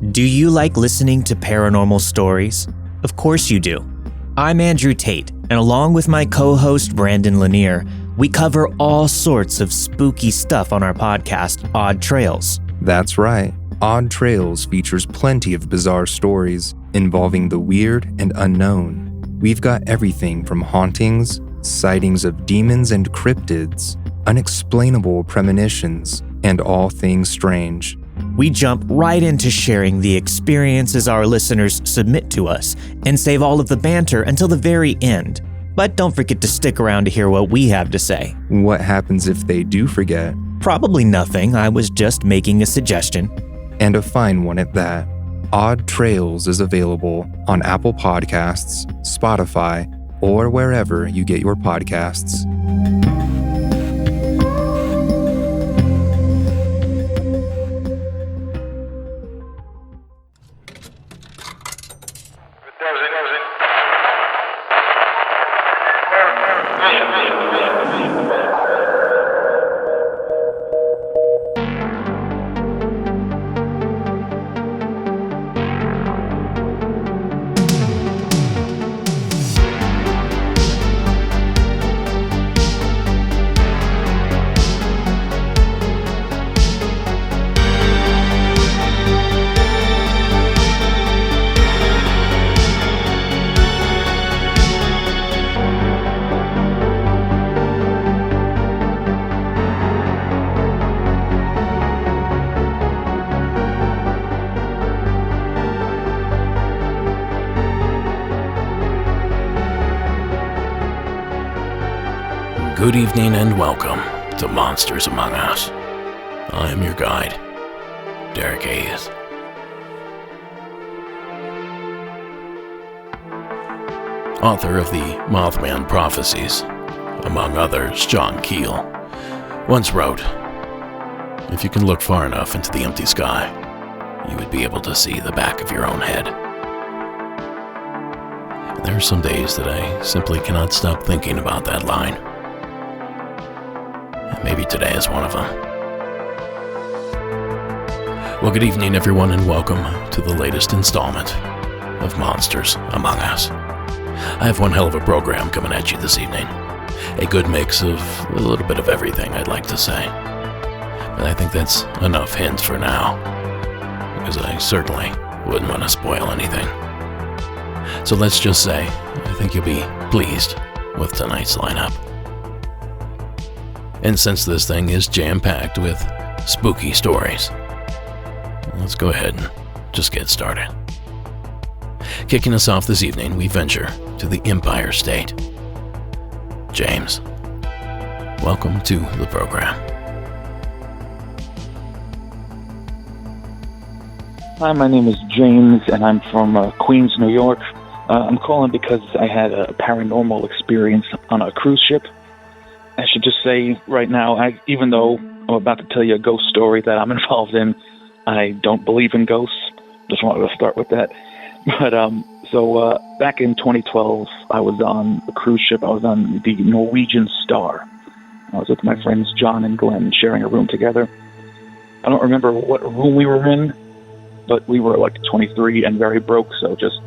Do you like listening to paranormal stories? Of course you do. I'm Andrew Tate, and along with my co-host Brandon Lanier, we cover all sorts of spooky stuff on our podcast, Odd Trails. That's right. Odd Trails features plenty of bizarre stories involving the weird and unknown. We've got everything from hauntings, sightings of demons and cryptids, unexplainable premonitions, and all things strange. We jump right into sharing the experiences our listeners submit to us and save all of the banter until the very end. But don't forget to stick around to hear what we have to say. What happens if they do forget? Probably nothing. I was just making a suggestion. And a fine one at that. Odd Trails is available on Apple Podcasts, Spotify, or wherever you get your podcasts. Good evening and welcome to Monsters Among Us. I am your guide, Derek Hayes. Author of the Mothman Prophecies, among others, John Keel, once wrote, "If you can look far enough into the empty sky, you would be able to see the back of your own head." And there are some days that I simply cannot stop thinking about that line. Maybe today is one of them. Well, good evening, everyone, and welcome to the latest installment of Monsters Among Us. I have one hell of a program coming at you this evening. A good mix of a little bit of everything, I'd like to say. But I think that's enough hints for now, because I certainly wouldn't want to spoil anything. So let's just say, I think you'll be pleased with tonight's lineup. And since this thing is jam-packed with spooky stories, let's go ahead and just get started. Kicking us off this evening, we venture to the Empire State. James, welcome to the program. Hi, my name is James, and I'm from Queens, New York. I'm calling because I had a paranormal experience on a cruise ship. I should just say right now, even though I'm about to tell you a ghost story that I'm involved in, I don't believe in ghosts. Just wanted to start with that. But so back in 2012, I was on a cruise ship. I was on the Norwegian Star. I was with my friends John and Glenn sharing a room together. I don't remember what room we were in, but we were like 23 and very broke, so just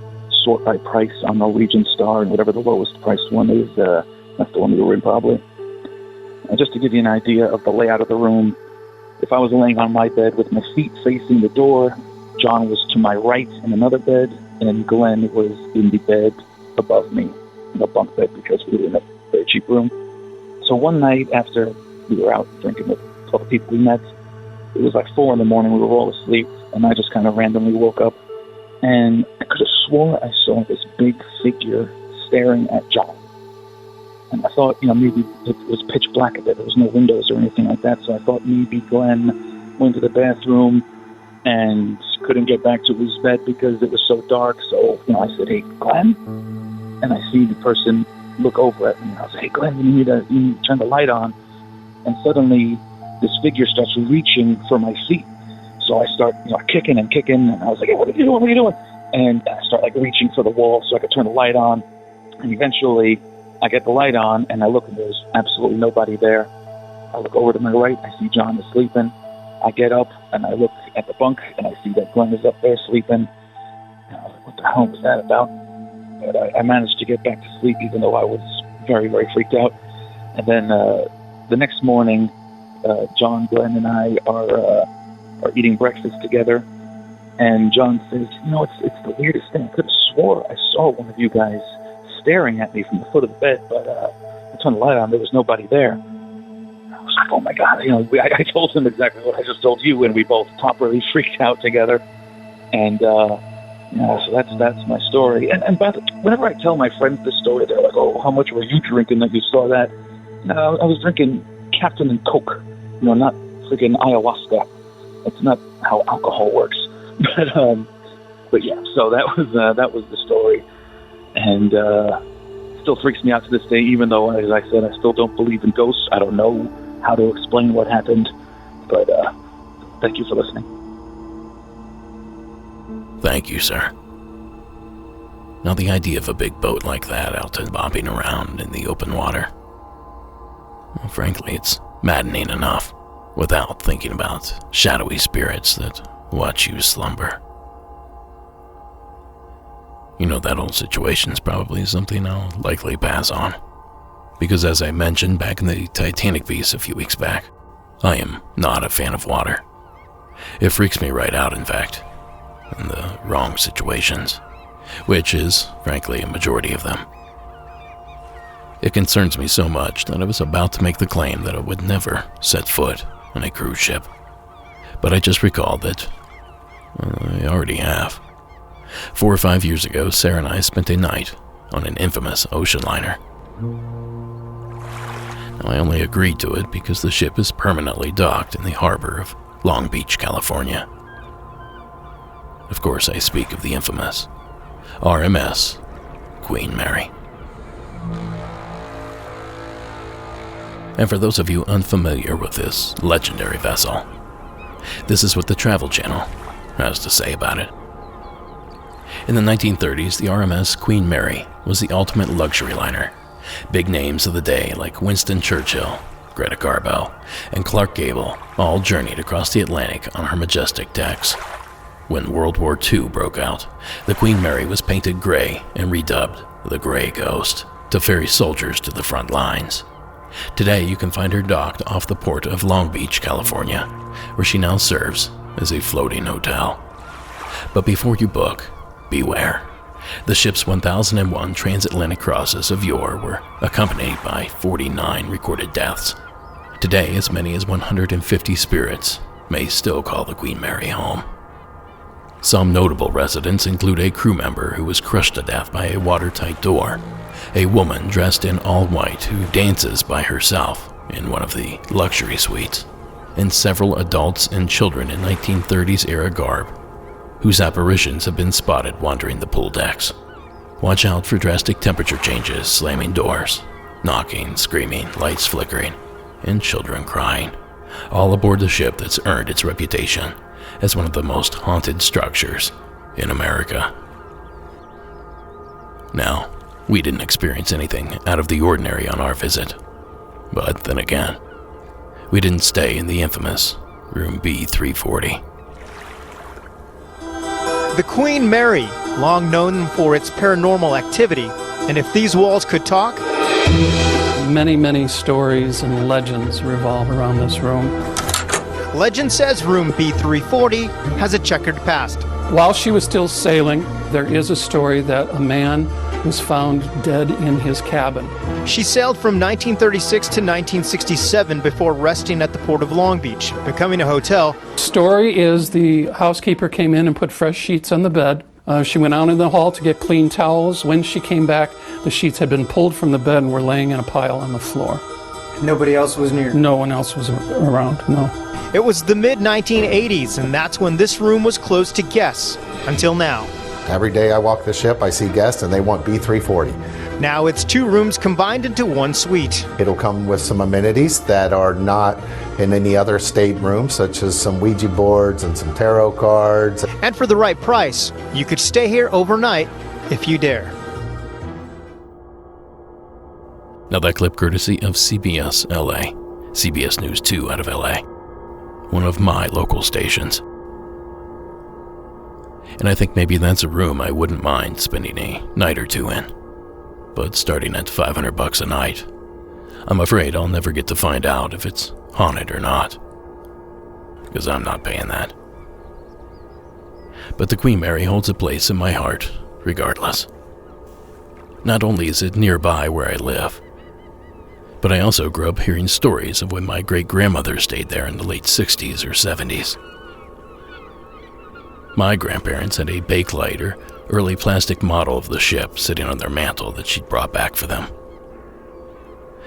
sort by price on Norwegian Star, and whatever the lowest priced one is, that's the one we were in probably. Just to give you an idea of the layout of the room, if I was laying on my bed with my feet facing the door, John was to my right in another bed, and Glenn was in the bed above me, in a bunk bed, because we were in a very cheap room. So one night after we were out drinking with all the people we met, it was like 4 a.m, we were all asleep, and I just kind of randomly woke up, and I could have swore I saw this big figure staring at John. And I thought, maybe it was pitch black there. There was no windows or anything like that. So I thought maybe Glenn went to the bathroom and couldn't get back to his bed because it was so dark. So, I said, "Hey, Glenn?" And I see the person look over at me. I was like, "Hey, Glenn, you need to turn the light on." And suddenly this figure starts reaching for my feet. So I start, kicking and kicking. And I was like, "Hey, what are you doing? What are you doing?" And I start reaching for the wall so I could turn the light on. And eventually I get the light on, and I look, and there's absolutely nobody there. I look over to my right, I see John is sleeping. I get up and I look at the bunk and I see that Glenn is up there sleeping. And I was like, what the hell was that about? But I managed to get back to sleep even though I was very, very freaked out. And then the next morning, John, Glenn, and I are eating breakfast together. And John says, it's the weirdest thing. I could have swore I saw one of you guys staring at me from the foot of the bed, but I turned the light on. There was nobody there. I was like, oh my God. I told him exactly what I just told you, and we both properly freaked out together. And, so that's my story. And whenever I tell my friends this story, they're like, oh, how much were you drinking that you saw that? No, I was drinking Captain and Coke, not freaking ayahuasca. That's not how alcohol works. But yeah, so that was the story. And still freaks me out to this day, even though, as I said, I still don't believe in ghosts. I don't know how to explain what happened. But thank you for listening. Thank you, sir. Now, the idea of a big boat like that out and bobbing around in the open water, well, frankly, it's maddening enough without thinking about shadowy spirits that watch you slumber. That whole situation's probably something I'll likely pass on. Because as I mentioned back in the Titanic piece a few weeks back, I am not a fan of water. It freaks me right out, in fact, in the wrong situations, which is, frankly, a majority of them. It concerns me so much that I was about to make the claim that I would never set foot on a cruise ship. But I just recalled that I already have. 4 or 5 years ago, Sarah and I spent a night on an infamous ocean liner. Now, I only agreed to it because the ship is permanently docked in the harbor of Long Beach, California. Of course, I speak of the infamous RMS Queen Mary. And for those of you unfamiliar with this legendary vessel, this is what the Travel Channel has to say about it. In the 1930s, the RMS Queen Mary was the ultimate luxury liner. Big names of the day like Winston Churchill, Greta Garbo, and Clark Gable all journeyed across the Atlantic on her majestic decks. When World War II broke out, the Queen Mary was painted gray and redubbed the Gray Ghost to ferry soldiers to the front lines. Today, you can find her docked off the port of Long Beach, California, where she now serves as a floating hotel. But before you book, beware. The ship's 1001 transatlantic crosses of yore were accompanied by 49 recorded deaths. Today, as many as 150 spirits may still call the Queen Mary home. Some notable residents include a crew member who was crushed to death by a watertight door, a woman dressed in all white who dances by herself in one of the luxury suites, and several adults and children in 1930s era garb whose apparitions have been spotted wandering the pool decks. Watch out for drastic temperature changes, slamming doors, knocking, screaming, lights flickering, and children crying, all aboard the ship that's earned its reputation as one of the most haunted structures in America. Now, we didn't experience anything out of the ordinary on our visit, but then again, we didn't stay in the infamous room B340. The Queen Mary, long known for its paranormal activity, and if these walls could talk? Many, many stories and legends revolve around this room. Legend says room B340 has a checkered past. While she was still sailing, there is a story that a man was found dead in his cabin. She sailed from 1936 to 1967 before resting at the port of Long Beach, becoming a hotel. Story is the housekeeper came in and put fresh sheets on the bed. She went out in the hall to get clean towels. When she came back, the sheets had been pulled from the bed and were laying in a pile on the floor. Nobody else was near? No one else was around, no. It was the mid-1980s, and that's when this room was closed to guests, until now. Every day I walk the ship, I see guests, and they want B340. Now it's 2 rooms combined into 1 suite. It'll come with some amenities that are not in any other stateroom, such as some Ouija boards and some tarot cards. And for the right price, you could stay here overnight if you dare. Now that clip courtesy of CBS LA, CBS News 2 out of LA. one of my local stations. And I think maybe that's a room I wouldn't mind spending a night or two in. But starting at $500 a night, I'm afraid I'll never get to find out if it's haunted or not. Because I'm not paying that. But the Queen Mary holds a place in my heart, regardless. Not only is it nearby where I live, but I also grew up hearing stories of when my great-grandmother stayed there in the late 60s or 70s. My grandparents had a Bakelite or early plastic model of the ship sitting on their mantle that she'd brought back for them.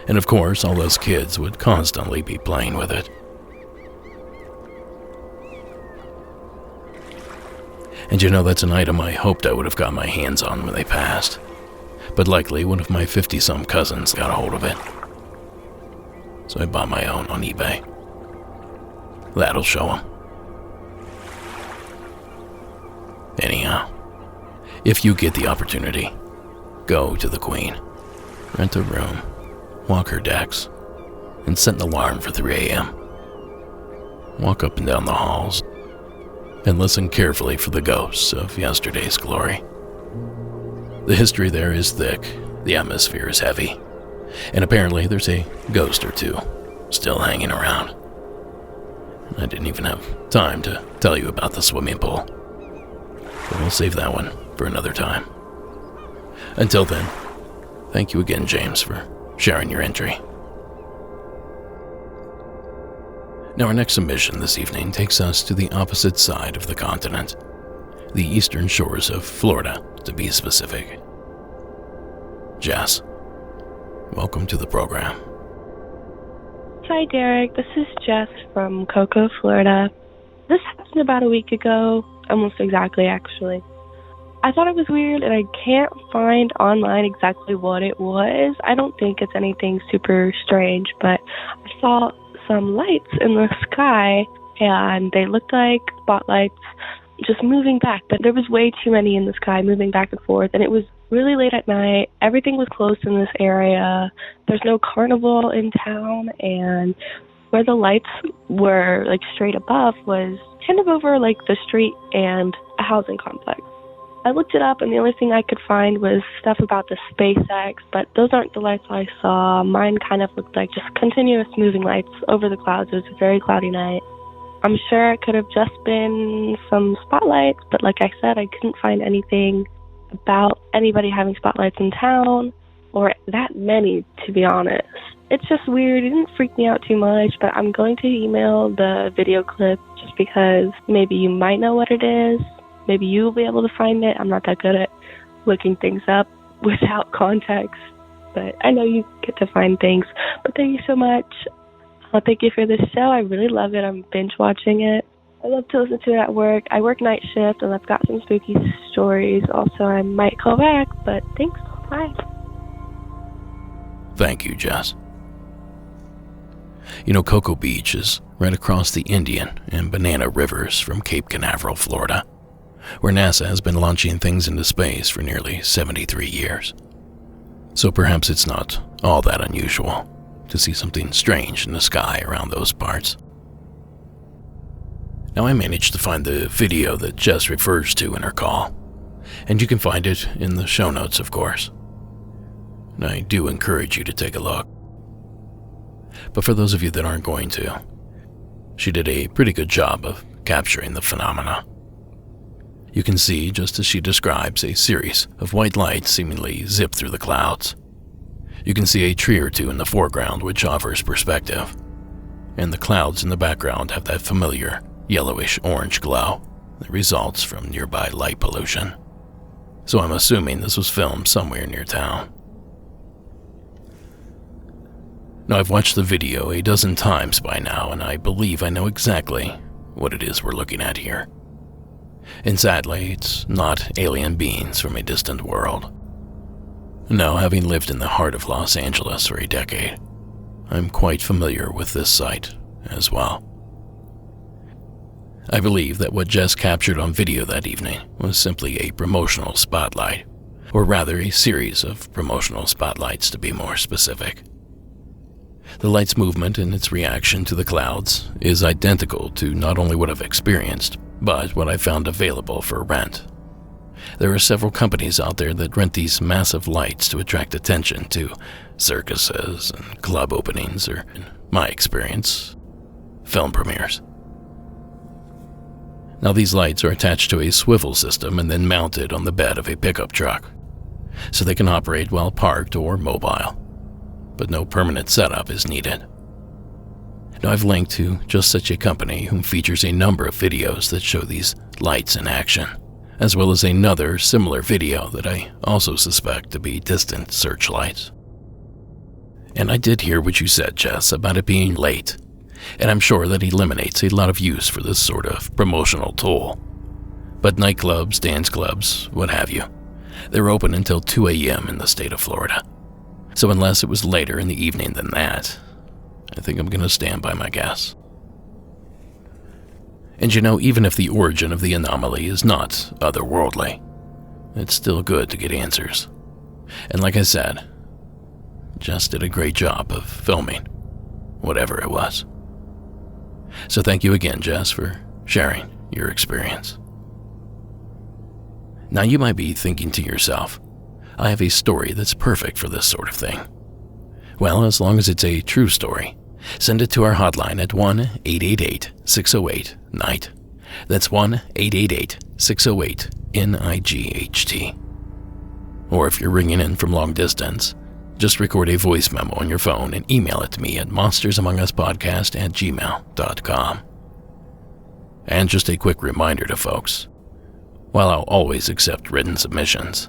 And of course, all those kids would constantly be playing with it. And you know, that's an item I hoped I would have got my hands on when they passed. But likely one of my 50-some cousins got a hold of it. So I bought my own on eBay. That'll show them. Anyhow, if you get the opportunity, go to the Queen, rent a room, walk her decks, and set an alarm for 3 a.m. Walk up and down the halls, and listen carefully for the ghosts of yesterday's glory. The history there is thick, the atmosphere is heavy, and apparently there's a ghost or two still hanging around. I didn't even have time to tell you about the swimming pool. But we'll save that one for another time. Until then, thank you again, James, for sharing your entry. Now, our next submission this evening takes us to the opposite side of the continent, the eastern shores of Florida, to be specific. Jess, welcome to the program. Hi, Derek. This is Jess from Cocoa, Florida. This happened about a week ago. Almost exactly, actually. I thought it was weird, and I can't find online exactly what it was. I don't think it's anything super strange, but I saw some lights in the sky, and they looked like spotlights just moving back, but there was way too many in the sky moving back and forth, and it was really late at night. Everything was closed in this area. There's no carnival in town, and where the lights were like straight above was kind of over like the street and a housing complex. I looked it up, and the only thing I could find was stuff about the SpaceX, but those aren't the lights I saw. Mine kind of looked like just continuous moving lights over the clouds. It was a very cloudy night. I'm sure it could have just been some spotlights, but like I said, I couldn't find anything about anybody having spotlights in town, or that many, to be honest. It's just weird. It didn't freak me out too much, but I'm going to email the video clip just because maybe you might know what it is. Maybe you'll be able to find it. I'm not that good at looking things up without context, but I know you get to find things. But thank you so much. Thank you for this show. I really love it. I'm binge watching it. I love to listen to it at work. I work night shift, and I've got some spooky stories. Also, I might call back, but thanks. Bye. Thank you, Jess. You know, Cocoa Beach is right across the Indian and Banana Rivers from Cape Canaveral, Florida, where NASA has been launching things into space for nearly 73 years. So perhaps it's not all that unusual to see something strange in the sky around those parts. Now, I managed to find the video that Jess refers to in her call, and you can find it in the show notes, of course. And I do encourage you to take a look. But for those of you that aren't going to, she did a pretty good job of capturing the phenomena. You can see, just as she describes, a series of white lights seemingly zip through the clouds. You can see a tree or two in the foreground, which offers perspective, and the clouds in the background have that familiar yellowish-orange glow that results from nearby light pollution. So I'm assuming this was filmed somewhere near town. Now, I've watched the video a dozen times by now, and I believe I know exactly what it is we're looking at here. And sadly, it's not alien beings from a distant world. No, having lived in the heart of Los Angeles for a decade, I'm quite familiar with this site as well. I believe that what Jess captured on video that evening was simply a promotional spotlight, or rather a series of promotional spotlights to be more specific. The light's movement and its reaction to the clouds is identical to not only what I've experienced, but what I found available for rent. There are several companies out there that rent these massive lights to attract attention to circuses and club openings, or, in my experience, film premieres. Now, these lights are attached to a swivel system and then mounted on the bed of a pickup truck, so they can operate while parked or mobile, but no permanent setup is needed. Now, I've linked to just such a company who features a number of videos that show these lights in action, as well as another similar video that I also suspect to be distant searchlights. And I did hear what you said, Jess, about it being late, and I'm sure that eliminates a lot of use for this sort of promotional tool. But nightclubs, dance clubs, what have you, they're open until 2 a.m. in the state of Florida. So unless it was later in the evening than that, I think I'm going to stand by my guess. And you know, even if the origin of the anomaly is not otherworldly, it's still good to get answers. And like I said, Jess did a great job of filming whatever it was. So thank you again, Jess, for sharing your experience. Now you might be thinking to yourself, I have a story that's perfect for this sort of thing. Well, as long as it's a true story, send it to our hotline at 1-888-608-NIGHT. That's 1-888-608-NIGHT. Or if you're ringing in from long distance, just record a voice memo on your phone and email it to me at monstersamonguspodcast@gmail.com. And just a quick reminder to folks, while I'll always accept written submissions,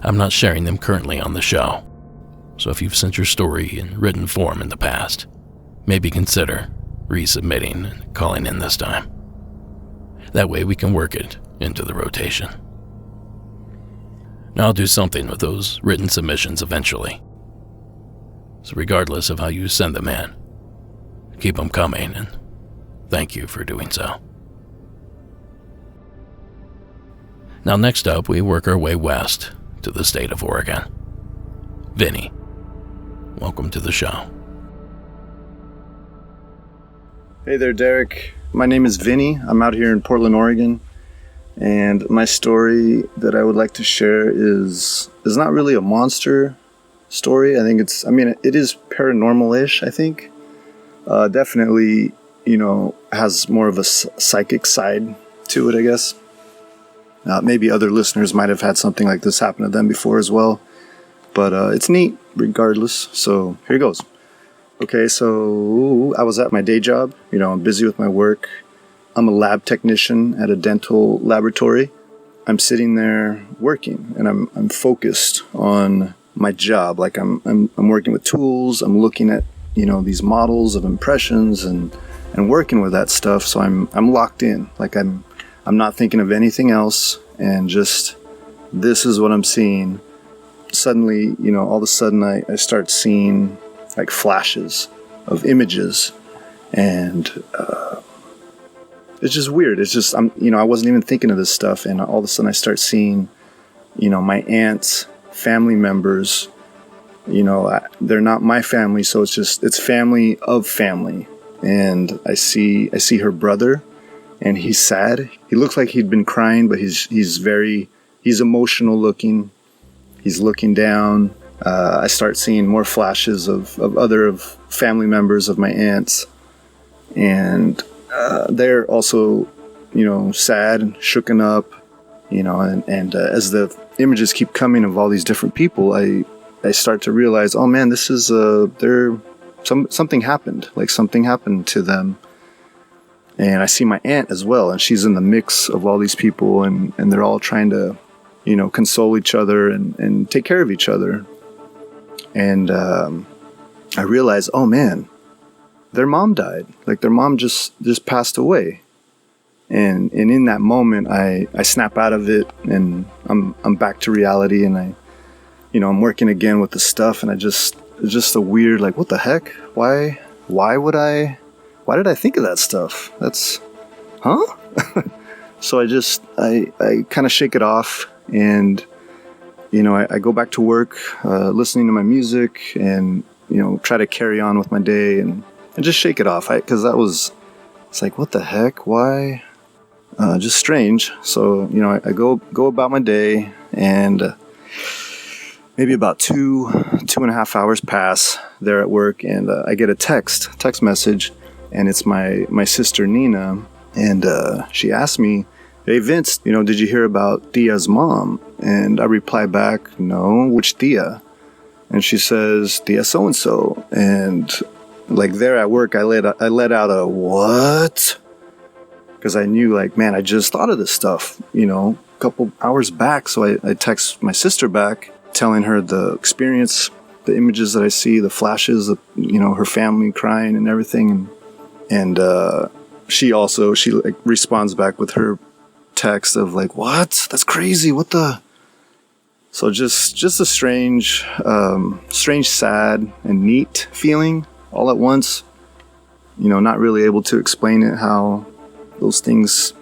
I'm not sharing them currently on the show. So if you've sent your story in written form in the past, maybe consider resubmitting and calling in this time. That way we can work it into the rotation. Now I'll do something with those written submissions eventually. So regardless of how you send them in, keep them coming, and thank you for doing so. Now next up, we work our way west to the state of Oregon. Vinny, welcome to the show. Hey there, Derek. My name is Vinny. I'm out here in Portland, Oregon. And my story that I would like to share is not really a monster story. I think it is paranormal-ish, I think. Definitely, has more of a psychic side to it, I guess. Maybe other listeners might have had something like this happen to them before as well. But it's neat, regardless. So here goes. Okay, so I was at my day job. I'm busy with my work. I'm a lab technician at a dental laboratory. I'm sitting there working, and I'm focused on my job. Like I'm working with tools. I'm looking at these models of impressions and working with that stuff. So I'm locked in. Like I'm not thinking of anything else, and just this is what I'm seeing. Suddenly, all of a sudden, I start seeing like flashes of images, and it's just weird. It's just I wasn't even thinking of this stuff, and all of a sudden I start seeing, my aunt's family members. They're not my family, so it's family of family, and I see her brother, and he's sad. He looks like he'd been crying, but he's emotional looking. He's looking down. I start seeing more flashes of other family members of my aunts, and they're also, sad and shooken up, and as the images keep coming of all these different people, I start to realize, oh man, this is something happened. Like something happened to them. And I see my aunt as well, and she's in the mix of all these people, and they're all trying to, console each other and take care of each other. And I realized, oh man, their mom died. Like their mom just passed away. And in that moment, I snap out of it, and I'm back to reality, and I'm working again with the stuff, and it's just a weird, like, what the heck? Why did I think of that stuff? That's, huh? So I kind of shake it off, and, I go back to work, listening to my music, and, try to carry on with my day and just shake it off. Because it's like, what the heck? Why? Just strange. So, I go about my day, and maybe about 2.5 hours pass there at work, and I get a text message, and it's my sister Nina, and she asked me, "Hey Vince, did you hear about Thea's mom?" And I reply back, "No, which Thea?" And she says, "Thea so-and-so." And like there at work, I let out a what? Because I knew, like, man, I just thought of this stuff, a couple hours back. So I text my sister back, telling her the experience, the images that I see, the flashes of, her family crying and everything. And she like responds back with her text of like, what? That's crazy. What the? So just a strange, sad and neat feeling all at once, not really able to explain it, how those things,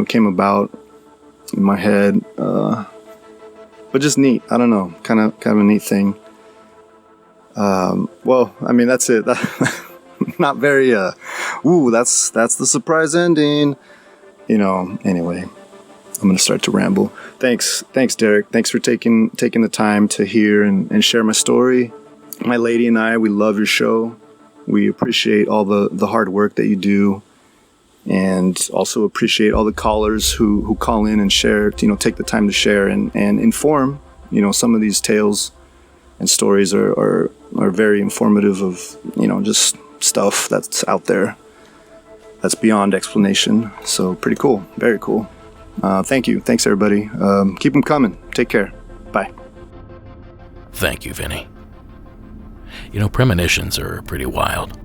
came about in my head, but just neat. I don't know, kind of a neat thing. Well, I mean, that's it. Not very, that's the surprise ending, anyway, I'm going to start to ramble. Thanks, Derek. Thanks for taking the time to hear and share my story. My lady and I, we love your show. We appreciate all the hard work that you do, and also appreciate all the callers who call in and share, take the time to share and inform. Some of these tales and stories are very informative of, just stuff that's out there that's beyond explanation. So pretty cool. Very cool. Thank you. Thanks, everybody. Keep them coming. Take care. Bye. Thank you, Vinny. Premonitions are pretty wild.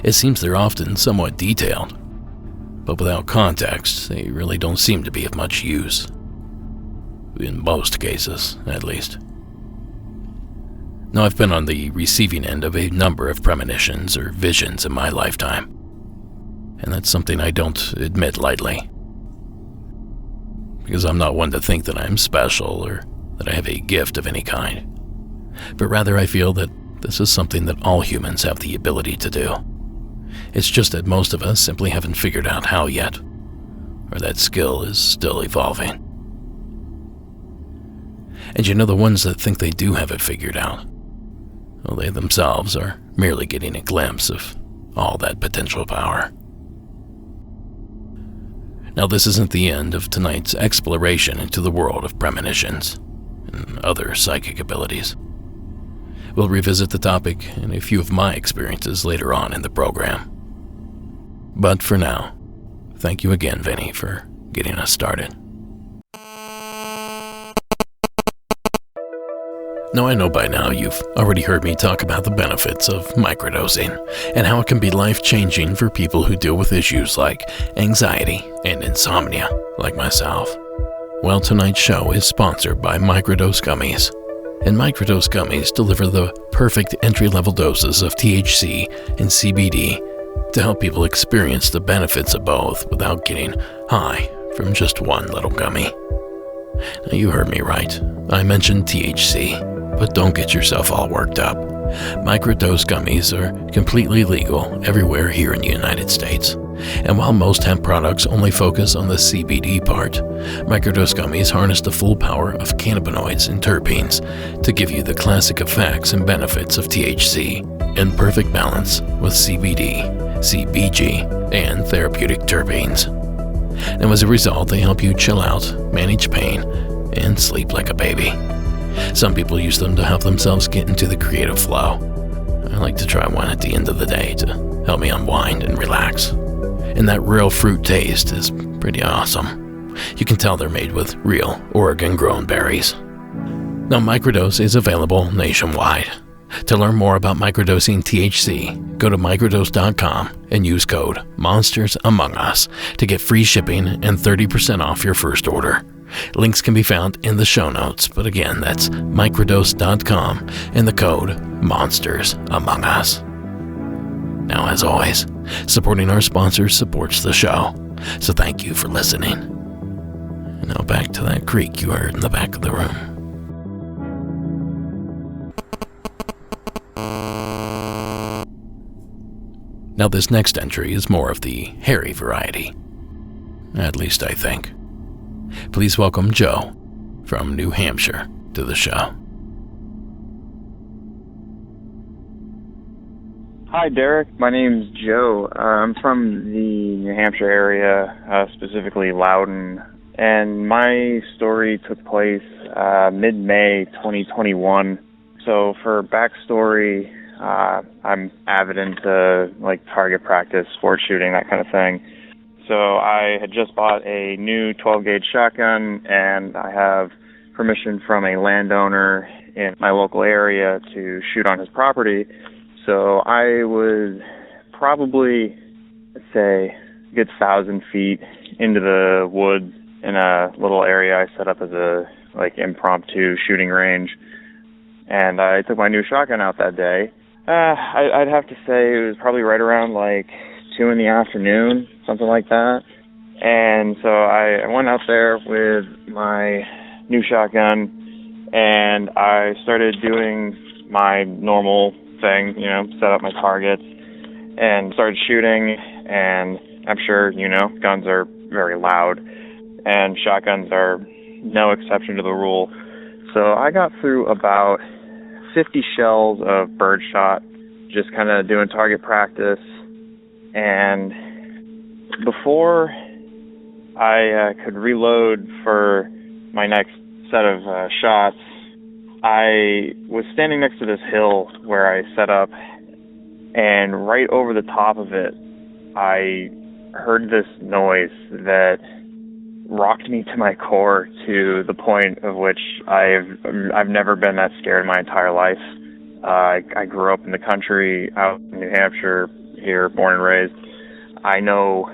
It seems they're often somewhat detailed, but without context, they really don't seem to be of much use. In most cases, at least. Now, I've been on the receiving end of a number of premonitions or visions in my lifetime, and that's something I don't admit lightly. Because I'm not one to think that I'm special or that I have a gift of any kind, but rather I feel that this is something that all humans have the ability to do. It's just that most of us simply haven't figured out how yet, or that skill is still evolving. And the ones that think they do have it figured out, well, they themselves are merely getting a glimpse of all that potential power. Now, this isn't the end of tonight's exploration into the world of premonitions and other psychic abilities. We'll revisit the topic and a few of my experiences later on in the program. But for now, thank you again, Vinny, for getting us started. Now, I know by now you've already heard me talk about the benefits of microdosing and how it can be life-changing for people who deal with issues like anxiety and insomnia, like myself. Well, tonight's show is sponsored by Microdose Gummies. And Microdose Gummies deliver the perfect entry-level doses of THC and CBD to help people experience the benefits of both without getting high from just one little gummy. Now, you heard me right. I mentioned THC, but don't get yourself all worked up. Microdose gummies are completely legal everywhere here in the United States. And while most hemp products only focus on the CBD part, microdose gummies harness the full power of cannabinoids and terpenes to give you the classic effects and benefits of THC in perfect balance with CBD, CBG, and therapeutic terpenes. And as a result, they help you chill out, manage pain, and sleep like a baby. Some people use them to help themselves get into the creative flow. I like to try one at the end of the day to help me unwind and relax. And that real fruit taste is pretty awesome. You can tell they're made with real Oregon-grown berries. Now, Microdose is available nationwide. To learn more about microdosing THC, go to microdose.com and use code Monsters Among Us to get free shipping and 30% off your first order. Links can be found in the show notes, but again, that's microdose.com and the code Monsters Among Us. Now, as always, supporting our sponsors supports the show, so thank you for listening. And now back to that creak you heard in the back of the room. Now this next entry is more of the hairy variety. At least I think. Please welcome Joe from New Hampshire to the show. Hi, Derek. My name's Joe. I'm from the New Hampshire area, specifically Loudon, and my story took place mid-May 2021. So for backstory, I'm avid into target practice, sport shooting, that kind of thing. So I had just bought a new 12-gauge shotgun, and I have permission from a landowner in my local area to shoot on his property. So I was probably, let's say, a good 1,000 feet into the woods in a little area I set up as a impromptu shooting range. And I took my new shotgun out that day. I'd have to say it was probably right around 2 in the afternoon, something like that. And so I went out there with my new shotgun, and I started doing my normal thing, set up my targets and started shooting. And I'm sure, guns are very loud, and shotguns are no exception to the rule. So I got through about 50 shells of birdshot, just kind of doing target practice. And before I could reload for my next set of shots, I was standing next to this hill where I set up, and right over the top of it, I heard this noise that rocked me to my core, to the point of which I've never been that scared in my entire life. I grew up in the country out in New Hampshire, here, born and raised. I know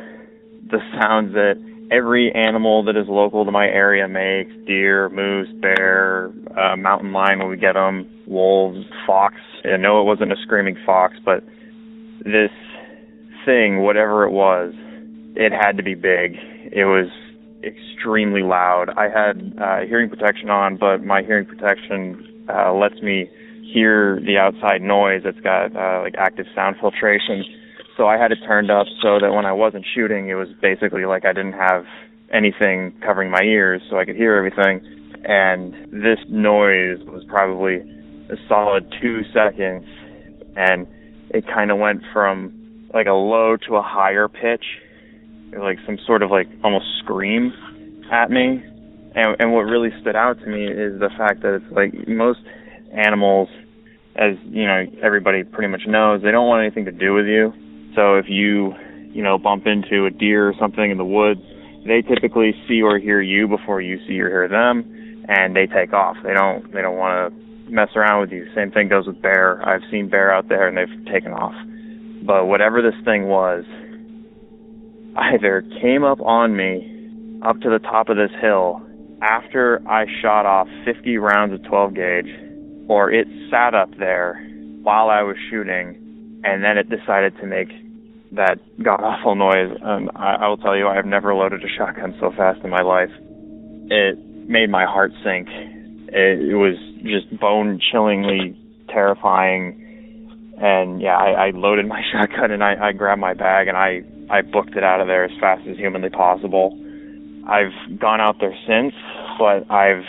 the sounds that every animal that is local to my area makes: deer, moose, bear, mountain lion when we get them, wolves, fox. I know it wasn't a screaming fox, but this thing, whatever it was, it had to be big. It was extremely loud. I had hearing protection on, but my hearing protection lets me hear the outside noise. It's got active sound filtration. So I had it turned up so that when I wasn't shooting, it was basically like I didn't have anything covering my ears, so I could hear everything. And this noise was probably a solid 2 seconds, and it kind of went from a low to a higher pitch, some sort of almost scream at me. And what really stood out to me is the fact that it's most animals, as everybody pretty much knows, they don't want anything to do with you. So if you bump into a deer or something in the woods, they typically see or hear you before you see or hear them, and they take off. They don't want to mess around with you. Same thing goes with bear. I've seen bear out there, and they've taken off. But whatever this thing was, either came up on me up to the top of this hill after I shot off 50 rounds of 12 gauge, or it sat up there while I was shooting, and then it decided to make that god-awful noise. I will tell you, I have never loaded a shotgun so fast in my life. It made my heart sink. It was just bone-chillingly terrifying. And yeah, I loaded my shotgun, and I grabbed my bag, and I booked it out of there as fast as humanly possible. I've gone out there since, but I've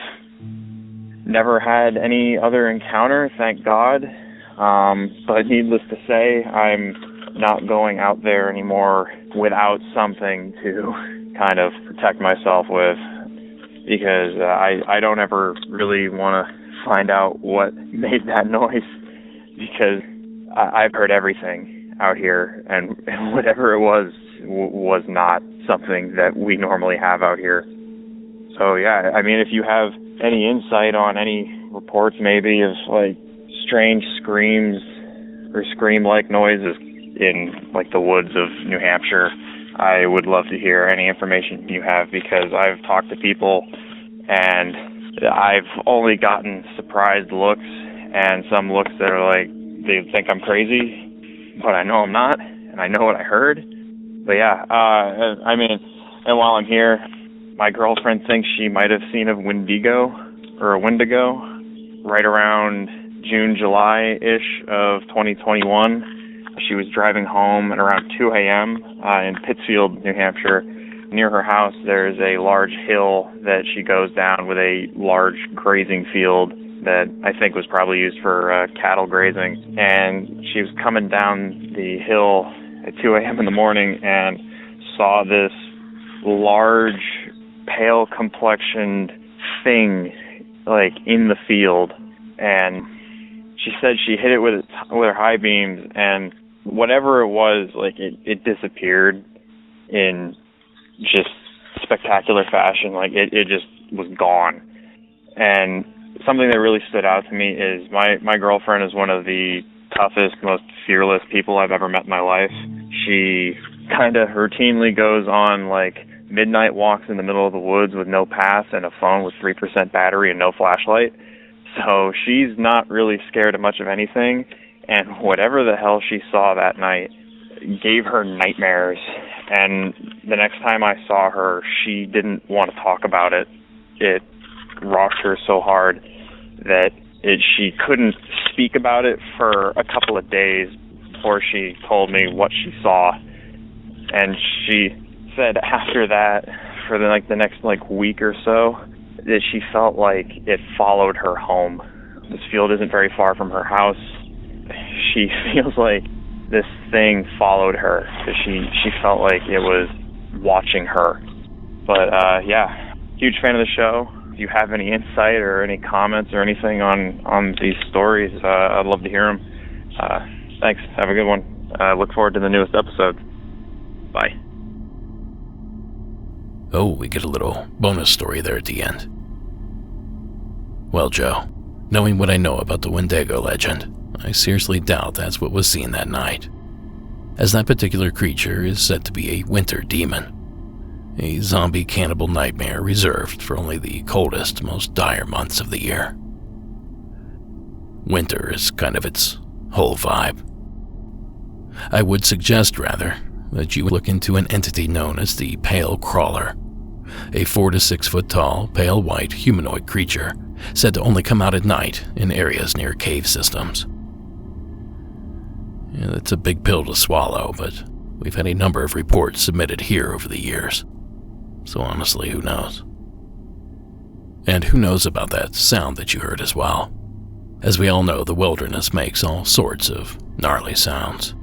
never had any other encounter, thank God. But needless to say, I'm not going out there anymore without something to kind of protect myself with, because I don't ever really want to find out what made that noise, because I've heard everything out here, and whatever it was not something that we normally have out here. So yeah, I mean, if you have any insight on any reports maybe of strange screams or scream-like noises in the woods of New Hampshire, I would love to hear any information you have, because I've talked to people and I've only gotten surprised looks, and some looks that are they think I'm crazy, but I know I'm not, and I know what I heard. But yeah, I mean, and while I'm here, my girlfriend thinks she might have seen a Wendigo right around June, July-ish of 2021. She was driving home at around 2 a.m. In Pittsfield, New Hampshire. Near her house, there's a large hill that she goes down with a large grazing field that I think was probably used for cattle grazing. And she was coming down the hill at 2 a.m. in the morning and saw this large, pale complexioned thing, like, in the field. And she said she hit it with her high beams, and whatever it was, like, it disappeared in just spectacular fashion. Like, it just was gone. And something that really stood out to me is my girlfriend is one of the toughest, most fearless people I've ever met in my life. She kind of routinely goes on, like, midnight walks in the middle of the woods with no pass and a phone with 3% battery and no flashlight. So she's not really scared of much of anything, and whatever the hell she saw that night gave her nightmares. And the next time I saw her, she didn't want to talk about it. It rocked her so hard that she couldn't speak about it for a couple of days before she told me what she saw. And she said after that, for the next week or so, that she felt like it followed her home. This field isn't very far from her house. She feels like this thing followed her because she felt like it was watching her. But yeah, huge fan of the show. If you have any insight or any comments or anything on these stories, I'd love to hear them. Thanks. Have a good one. Look forward to the newest episode. Bye. Oh, we get a little bonus story there at the end. Well, Joe, knowing what I know about the Wendigo legend, I seriously doubt that's what was seen that night, as that particular creature is said to be a winter demon, a zombie cannibal nightmare reserved for only the coldest, most dire months of the year. Winter is kind of its whole vibe. I would suggest, rather, that you look into an entity known as the Pale Crawler, a 4 to 6 foot tall, pale white humanoid creature said to only come out at night in areas near cave systems. Yeah, it's a big pill to swallow, but we've had a number of reports submitted here over the years. So honestly, who knows? And who knows about that sound that you heard as well? As we all know, the wilderness makes all sorts of gnarly sounds.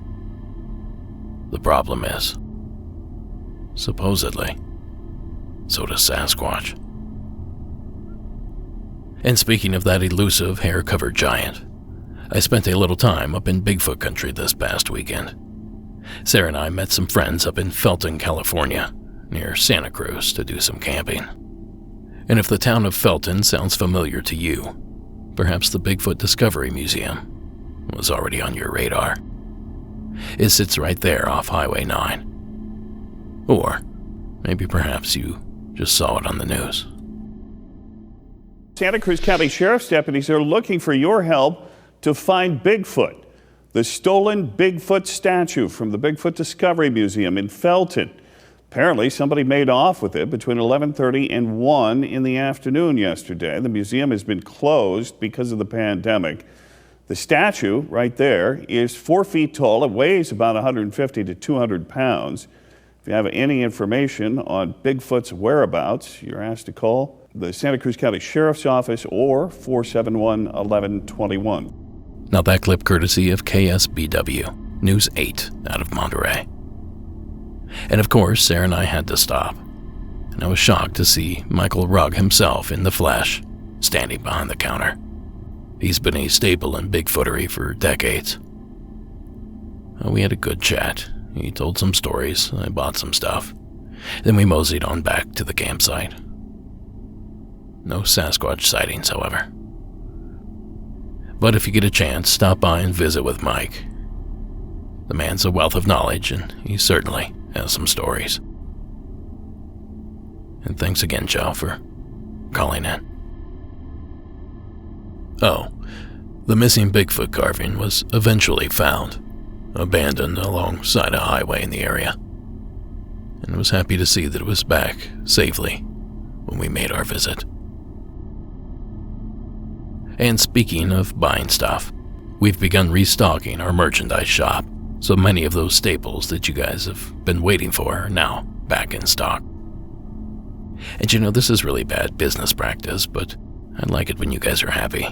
The problem is, supposedly, so does Sasquatch. And speaking of that elusive, hair-covered giant, I spent a little time up in Bigfoot country this past weekend. Sarah and I met some friends up in Felton, California, near Santa Cruz, to do some camping. And if the town of Felton sounds familiar to you, perhaps the Bigfoot Discovery Museum was already on your radar. It sits right there off Highway 9. Or maybe perhaps you just saw it on the news. Santa Cruz County Sheriff's deputies are looking for your help to find Bigfoot, the stolen Bigfoot statue from the Bigfoot Discovery Museum in Felton. Apparently, somebody made off with it between 11:30 and 1 in the afternoon yesterday. The museum has been closed because of the pandemic. The statue right there is 4 feet tall. It weighs about 150 to 200 pounds. If you have any information on Bigfoot's whereabouts, you're asked to call the Santa Cruz County Sheriff's Office or 471-1121. Now that clip courtesy of KSBW, News 8 out of Monterey. And of course, Sarah and I had to stop. And I was shocked to see Michael Rugg himself in the flesh, standing behind the counter. He's been a staple in Bigfootery for decades. We had a good chat. He told some stories, I bought some stuff. Then we moseyed on back to the campsite. No Sasquatch sightings, however. But if you get a chance, stop by and visit with Mike. The man's a wealth of knowledge, and he certainly has some stories. And thanks again, Joe, for calling in. Oh, the missing Bigfoot carving was eventually found, abandoned alongside a highway in the area, and was happy to see that it was back safely when we made our visit. And speaking of buying stuff, we've begun restocking our merchandise shop so many of those staples that you guys have been waiting for are now back in stock. And you know, this is really bad business practice, but I like it when you guys are happy.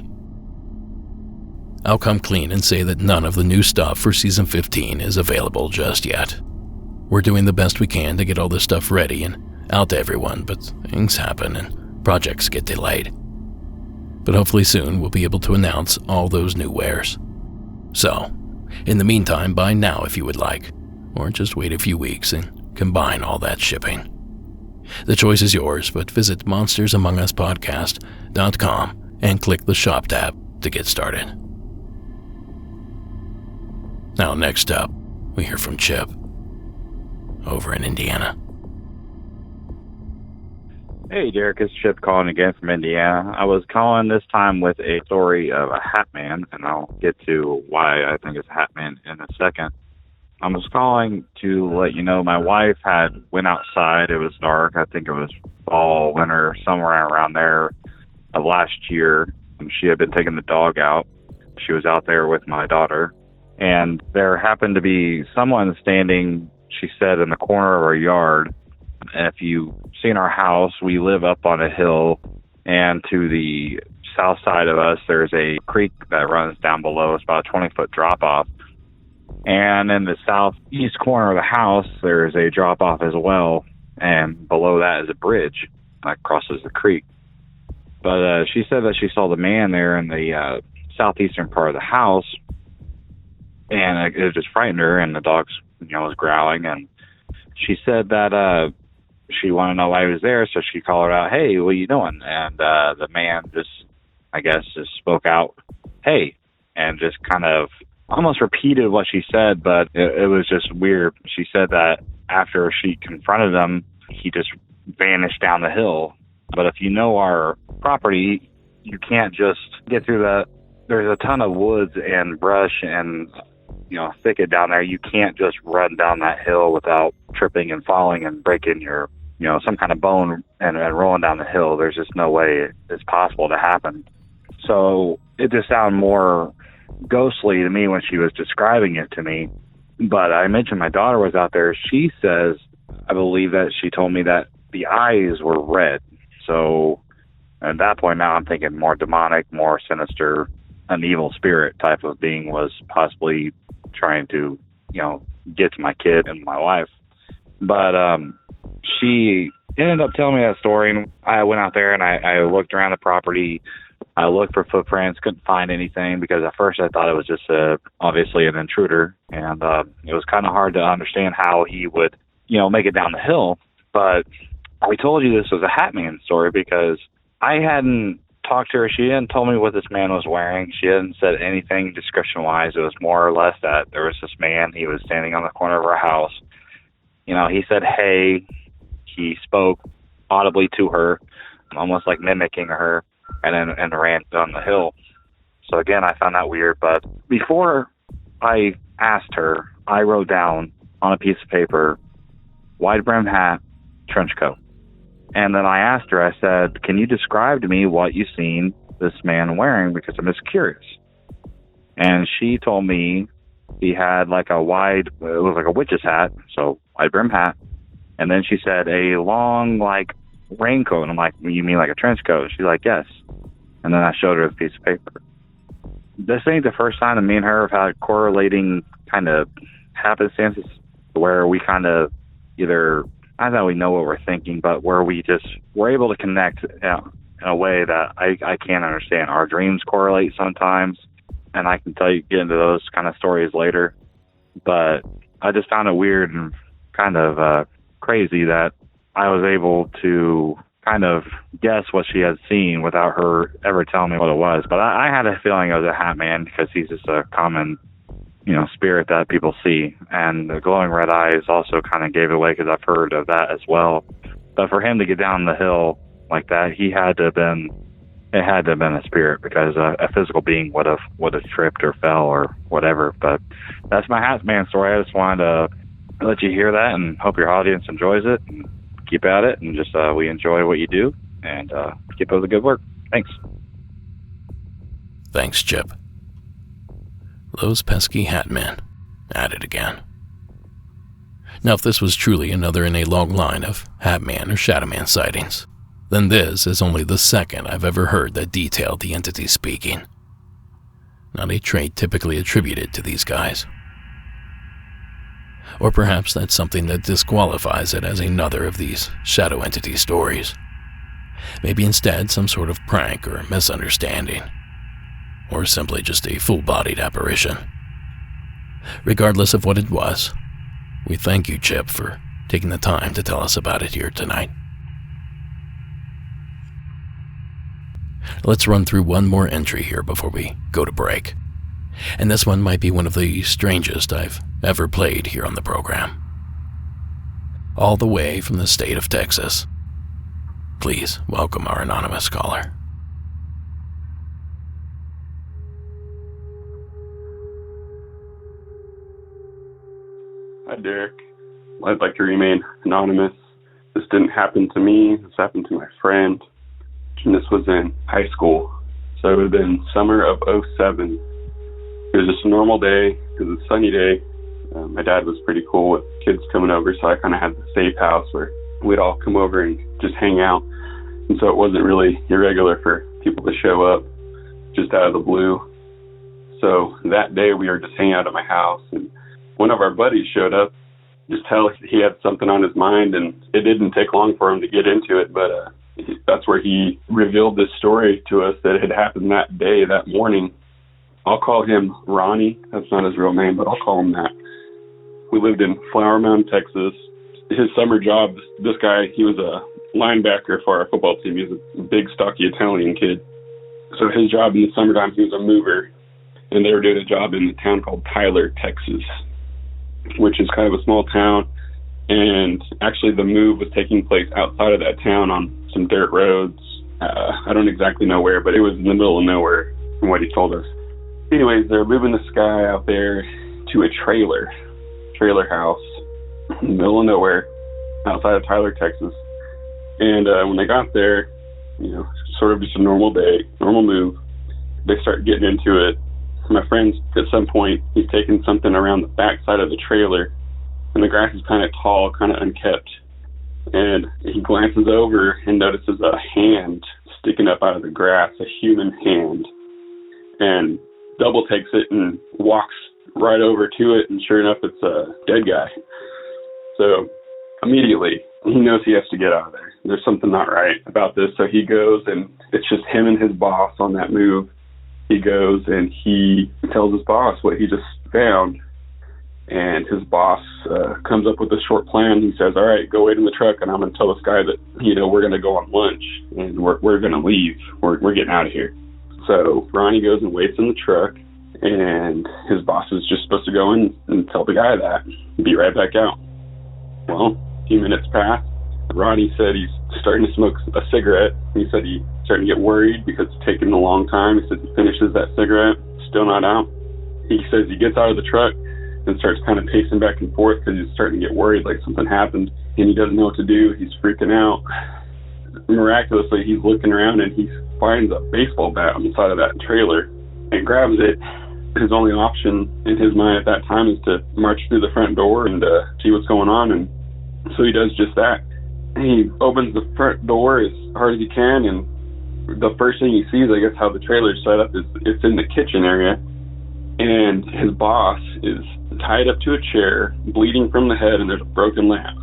I'll come clean and say that none of the new stuff for Season 15 is available just yet. We're doing the best we can to get all this stuff ready and out to everyone, but things happen and projects get delayed. But hopefully soon we'll be able to announce all those new wares. So, in the meantime, buy now if you would like, or just wait a few weeks and combine all that shipping. The choice is yours, but visit monstersamonguspodcast.com and click the shop tab to get started. Now next up, we hear from Chip over in Indiana. Hey, Derek, it's Chip calling again from Indiana. I was calling this time with a story of a Hatman, and I'll get to why I think it's Hatman in a second. I was calling to let you know my wife had went outside. It was dark. I think it was fall, winter, somewhere around there of last year. She had been taking the dog out. She was out there with my daughter, and there happened to be someone standing, she said, in the corner of our yard. If you've seen our house, we live up on a hill, and to the south side of us, there's a creek that runs down below. It's about a 20-foot drop-off. And in the southeast corner of the house, there's a drop-off as well, and below that is a bridge that crosses the creek. But she said that she saw the man there in the southeastern part of the house, and it just frightened her, and the dog was growling, and she said that she wanted to know why he was there, so she called out, "Hey, what are you doing?" And the man just spoke out, "Hey," and just kind of almost repeated what she said, but it was just weird. She said that after she confronted him, he just vanished down the hill. But if you know our property, you can't just get through that. There's a ton of woods and brush and thicket down there. You can't just run down that hill without tripping and falling and breaking your some kind of bone and rolling down the hill. There's just no way it's possible to happen. So it just sounded more ghostly to me when she was describing it to me. But I mentioned my daughter was out there. She says, I believe that she told me that the eyes were red. So at that point now I'm thinking more demonic, more sinister, an evil spirit type of being was possibly trying to, get to my kid and my wife. But she ended up telling me that story, and I went out there and I looked around the property. I looked for footprints, couldn't find anything because at first I thought it was just obviously an intruder, and it was kind of hard to understand how he would, make it down the hill. But we told you this was a Hatman story because I hadn't talked to her. She hadn't told me what this man was wearing. She hadn't said anything description-wise. It was more or less that there was this man. He was standing on the corner of our house. He said, "Hey." He spoke audibly to her, almost like mimicking her, and ran down the hill. So again, I found that weird. But before I asked her, I wrote down on a piece of paper, wide brim hat, trench coat. And then I asked her, I said, "Can you describe to me what you've seen this man wearing? Because I'm just curious." And she told me he had it was like a witch's hat, so wide brim hat. And then she said a long, raincoat. I'm like, "You mean like a trench coat?" She's like, "Yes." And then I showed her the piece of paper. This ain't the first time that me and her have had correlating kind of happenstances where we kind of either, I know we know what we're thinking, but where we're able to connect in a way that I can't understand. Our dreams correlate sometimes, and I can get into those kind of stories later. But I just found it weird and kind of crazy that I was able to kind of guess what she had seen without her ever telling me what it was. But I had a feeling it was a Hatman because he's just a common, spirit that people see. And the glowing red eyes also kind of gave it away because I've heard of that as well. But for him to get down the hill like that, it had to have been a spirit because a physical being would have tripped or fell or whatever. But that's my Hatman story. I just wanted to let you hear that and hope your audience enjoys it, and keep at it, and just we enjoy what you do, and keep up the good work. Thanks. Thanks, Chip. Those pesky Hatmen. at it again. Now, if this was truly another in a long line of Hatman or Shadowman sightings, then this is only the second I've ever heard that detailed the entity speaking. Not a trait typically attributed to these guys. Or perhaps that's something that disqualifies it as another of these shadow entity stories. Maybe instead some sort of prank or misunderstanding, or simply just a full-bodied apparition. Regardless of what it was, we thank you, Chip, for taking the time to tell us about it here tonight. Let's run through one more entry here before we go to break. And this one might be one of the strangest I've ever played here on the program. All the way from the state of Texas. Please welcome our anonymous caller. Hi, Derek. I'd like to remain anonymous. This didn't happen to me. This happened to my friend. And this was in high school. So it would have been summer of '07. It was just a normal day. It was a sunny day. My dad was pretty cool with kids coming over, so I kind of had the safe house where we'd all come over and just hang out. And so it wasn't really irregular for people to show up just out of the blue. So that day we were just hanging out at my house, and one of our buddies showed up. Just tell he had something on his mind, and it didn't take long for him to get into it, but that's where he revealed this story to us that it had happened that day, that morning. I'll call him Ronnie. That's not his real name, but I'll call him that. We lived in Flower Mound, Texas. His summer job, this guy, he was a linebacker for our football team. He was a big, stocky Italian kid. So his job in the summertime, he was a mover, and they were doing a job in a town called Tyler, Texas, which is kind of a small town. And actually the move was taking place outside of that town on some dirt roads. I don't exactly know where, but it was in the middle of nowhere from what he told us. Anyways, they're moving this guy out there to a trailer house in the middle of nowhere outside of Tyler, Texas. And when they got there, sort of just a normal day, normal move, they start getting into it. My friend, at some point, he's taking something around the back side of the trailer, and the grass is kind of tall, kind of unkept. And he glances over and notices a hand sticking up out of the grass, a human hand, and double takes it and walks right over to it, and sure enough, it's a dead guy. So immediately, he knows he has to get out of there. There's something not right about this, so he goes, and it's just him and his boss on that move. He goes and he tells his boss what he just found, and his boss comes up with a short plan. He says, all right, go wait in the truck, and I'm going to tell this guy that, we're going to go on lunch, and we're going to leave. We're getting out of here. So Ronnie goes and waits in the truck, and his boss is just supposed to go in and tell the guy that, and be right back out. Well, a few minutes pass. Ronnie said he's starting to smoke a cigarette. He said he's starting to get worried because it's taking a long time. He said he finishes that cigarette, still not out. He says he gets out of the truck and starts kind of pacing back and forth because he's starting to get worried, like something happened, and he doesn't know what to do. He's freaking out. Miraculously, he's looking around and he finds a baseball bat on the side of that trailer and grabs it. His only option in his mind at that time is to march through the front door and see what's going on, and so he does just that. He opens the front door as hard as he can, and the first thing he sees, I guess, how the trailer's set up is it's in the kitchen area, and his boss is tied up to a chair, bleeding from the head, and there's a broken lamp.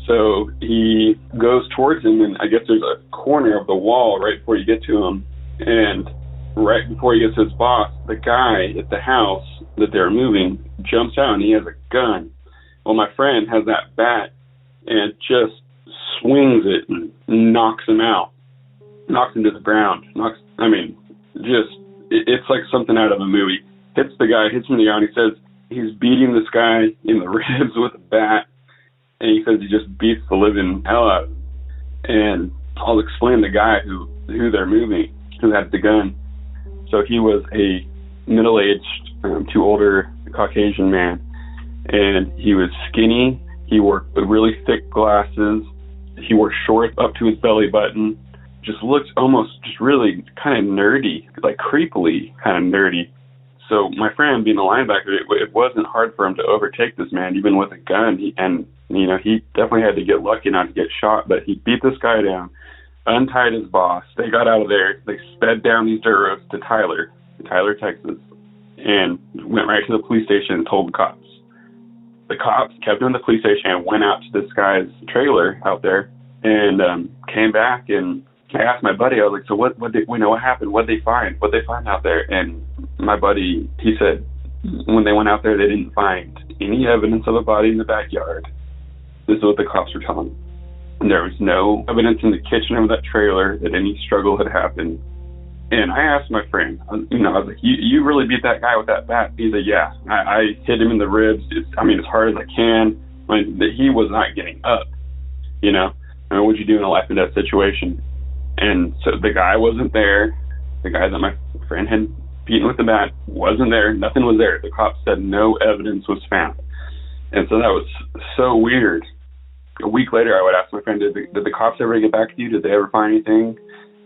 So he goes towards him, and I guess there's a corner of the wall right before you get to him, and right before he gets to his boss, the guy at the house that they're moving jumps out, and he has a gun. Well, my friend has that bat and just swings it and knocks him out, knocks him to the ground. It's like something out of a movie. Hits the guy, hits him in the eye, and he says he's beating this guy in the ribs with a bat, and he says he just beats the living hell out of him. And I'll explain the guy who they're moving, who had the gun. So he was a middle-aged, too older Caucasian man, and he was skinny. He wore really thick glasses. He wore shorts up to his belly button. Just looked almost just really kind of nerdy, like creepily kind of nerdy. So my friend, being a linebacker, it wasn't hard for him to overtake this man, even with a gun. He definitely had to get lucky not to get shot, but he beat this guy down, untied his boss. They got out of there. They sped down these dirt roads to Tyler, Texas, and went right to the police station and told the cops. The cops kept him in the police station and went out to this guy's trailer out there and came back, and I asked my buddy, I was like, so what happened? What'd they find? What'd they find out there? And my buddy, he said, when they went out there, they didn't find any evidence of a body in the backyard. This is what the cops were telling them. And there was no evidence in the kitchen of that trailer that any struggle had happened. And I asked my friend, I was like, you really beat that guy with that bat? He said, yeah. I hit him in the ribs, as hard as I can. He was not getting up, what'd you do in a life and death situation? And so the guy wasn't there. The guy that my friend had beaten with the bat wasn't there. Nothing was there. The cops said no evidence was found. And so that was so weird. A week later, I would ask my friend, did the cops ever get back to you? Did they ever find anything?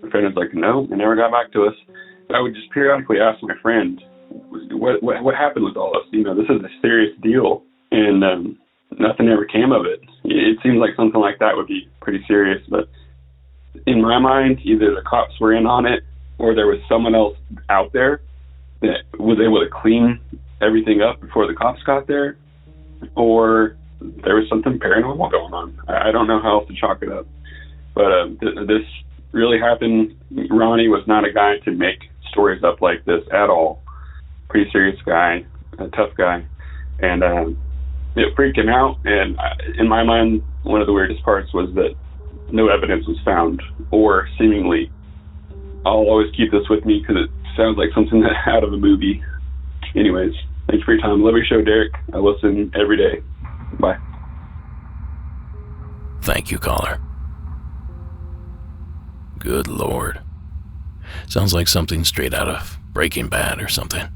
My friend was like, no, they never got back to us. I would just periodically ask my friend, what happened with all this? This is a serious deal. And nothing ever came of it. It seems like something like that would be pretty serious, but in my mind, either the cops were in on it or there was someone else out there that was able to clean everything up before the cops got there, or there was something paranormal going on. I don't know how else to chalk it up. But this really happened. Ronnie was not a guy to make stories up like this at all. Pretty serious guy, a tough guy. And it freaked him out. And in my mind, one of the weirdest parts was that no evidence was found, or seemingly. I'll always keep this with me because it sounds like something out of a movie. Anyways, thanks for your time. Love your show, Derek. I listen every day. Bye. Thank you, caller. Good Lord. Sounds like something straight out of Breaking Bad or something.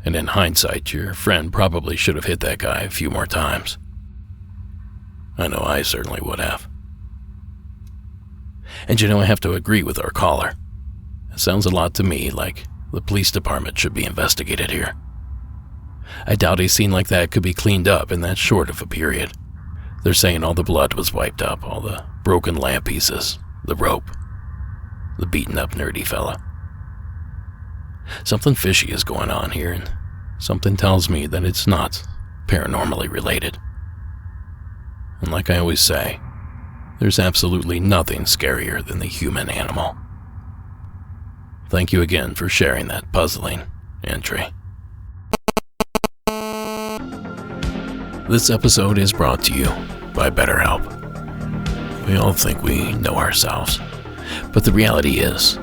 And in hindsight, your friend probably should have hit that guy a few more times. I know I certainly would have. And I have to agree with our caller. It sounds a lot to me like the police department should be investigated here. I doubt a scene like that could be cleaned up in that short of a period. They're saying all the blood was wiped up, all the broken lamp pieces, the rope, the beaten up nerdy fella. Something fishy is going on here, and something tells me that it's not paranormally related. And like I always say, there's absolutely nothing scarier than the human animal. Thank you again for sharing that puzzling entry. This episode is brought to you by BetterHelp. We all think we know ourselves, but the reality is,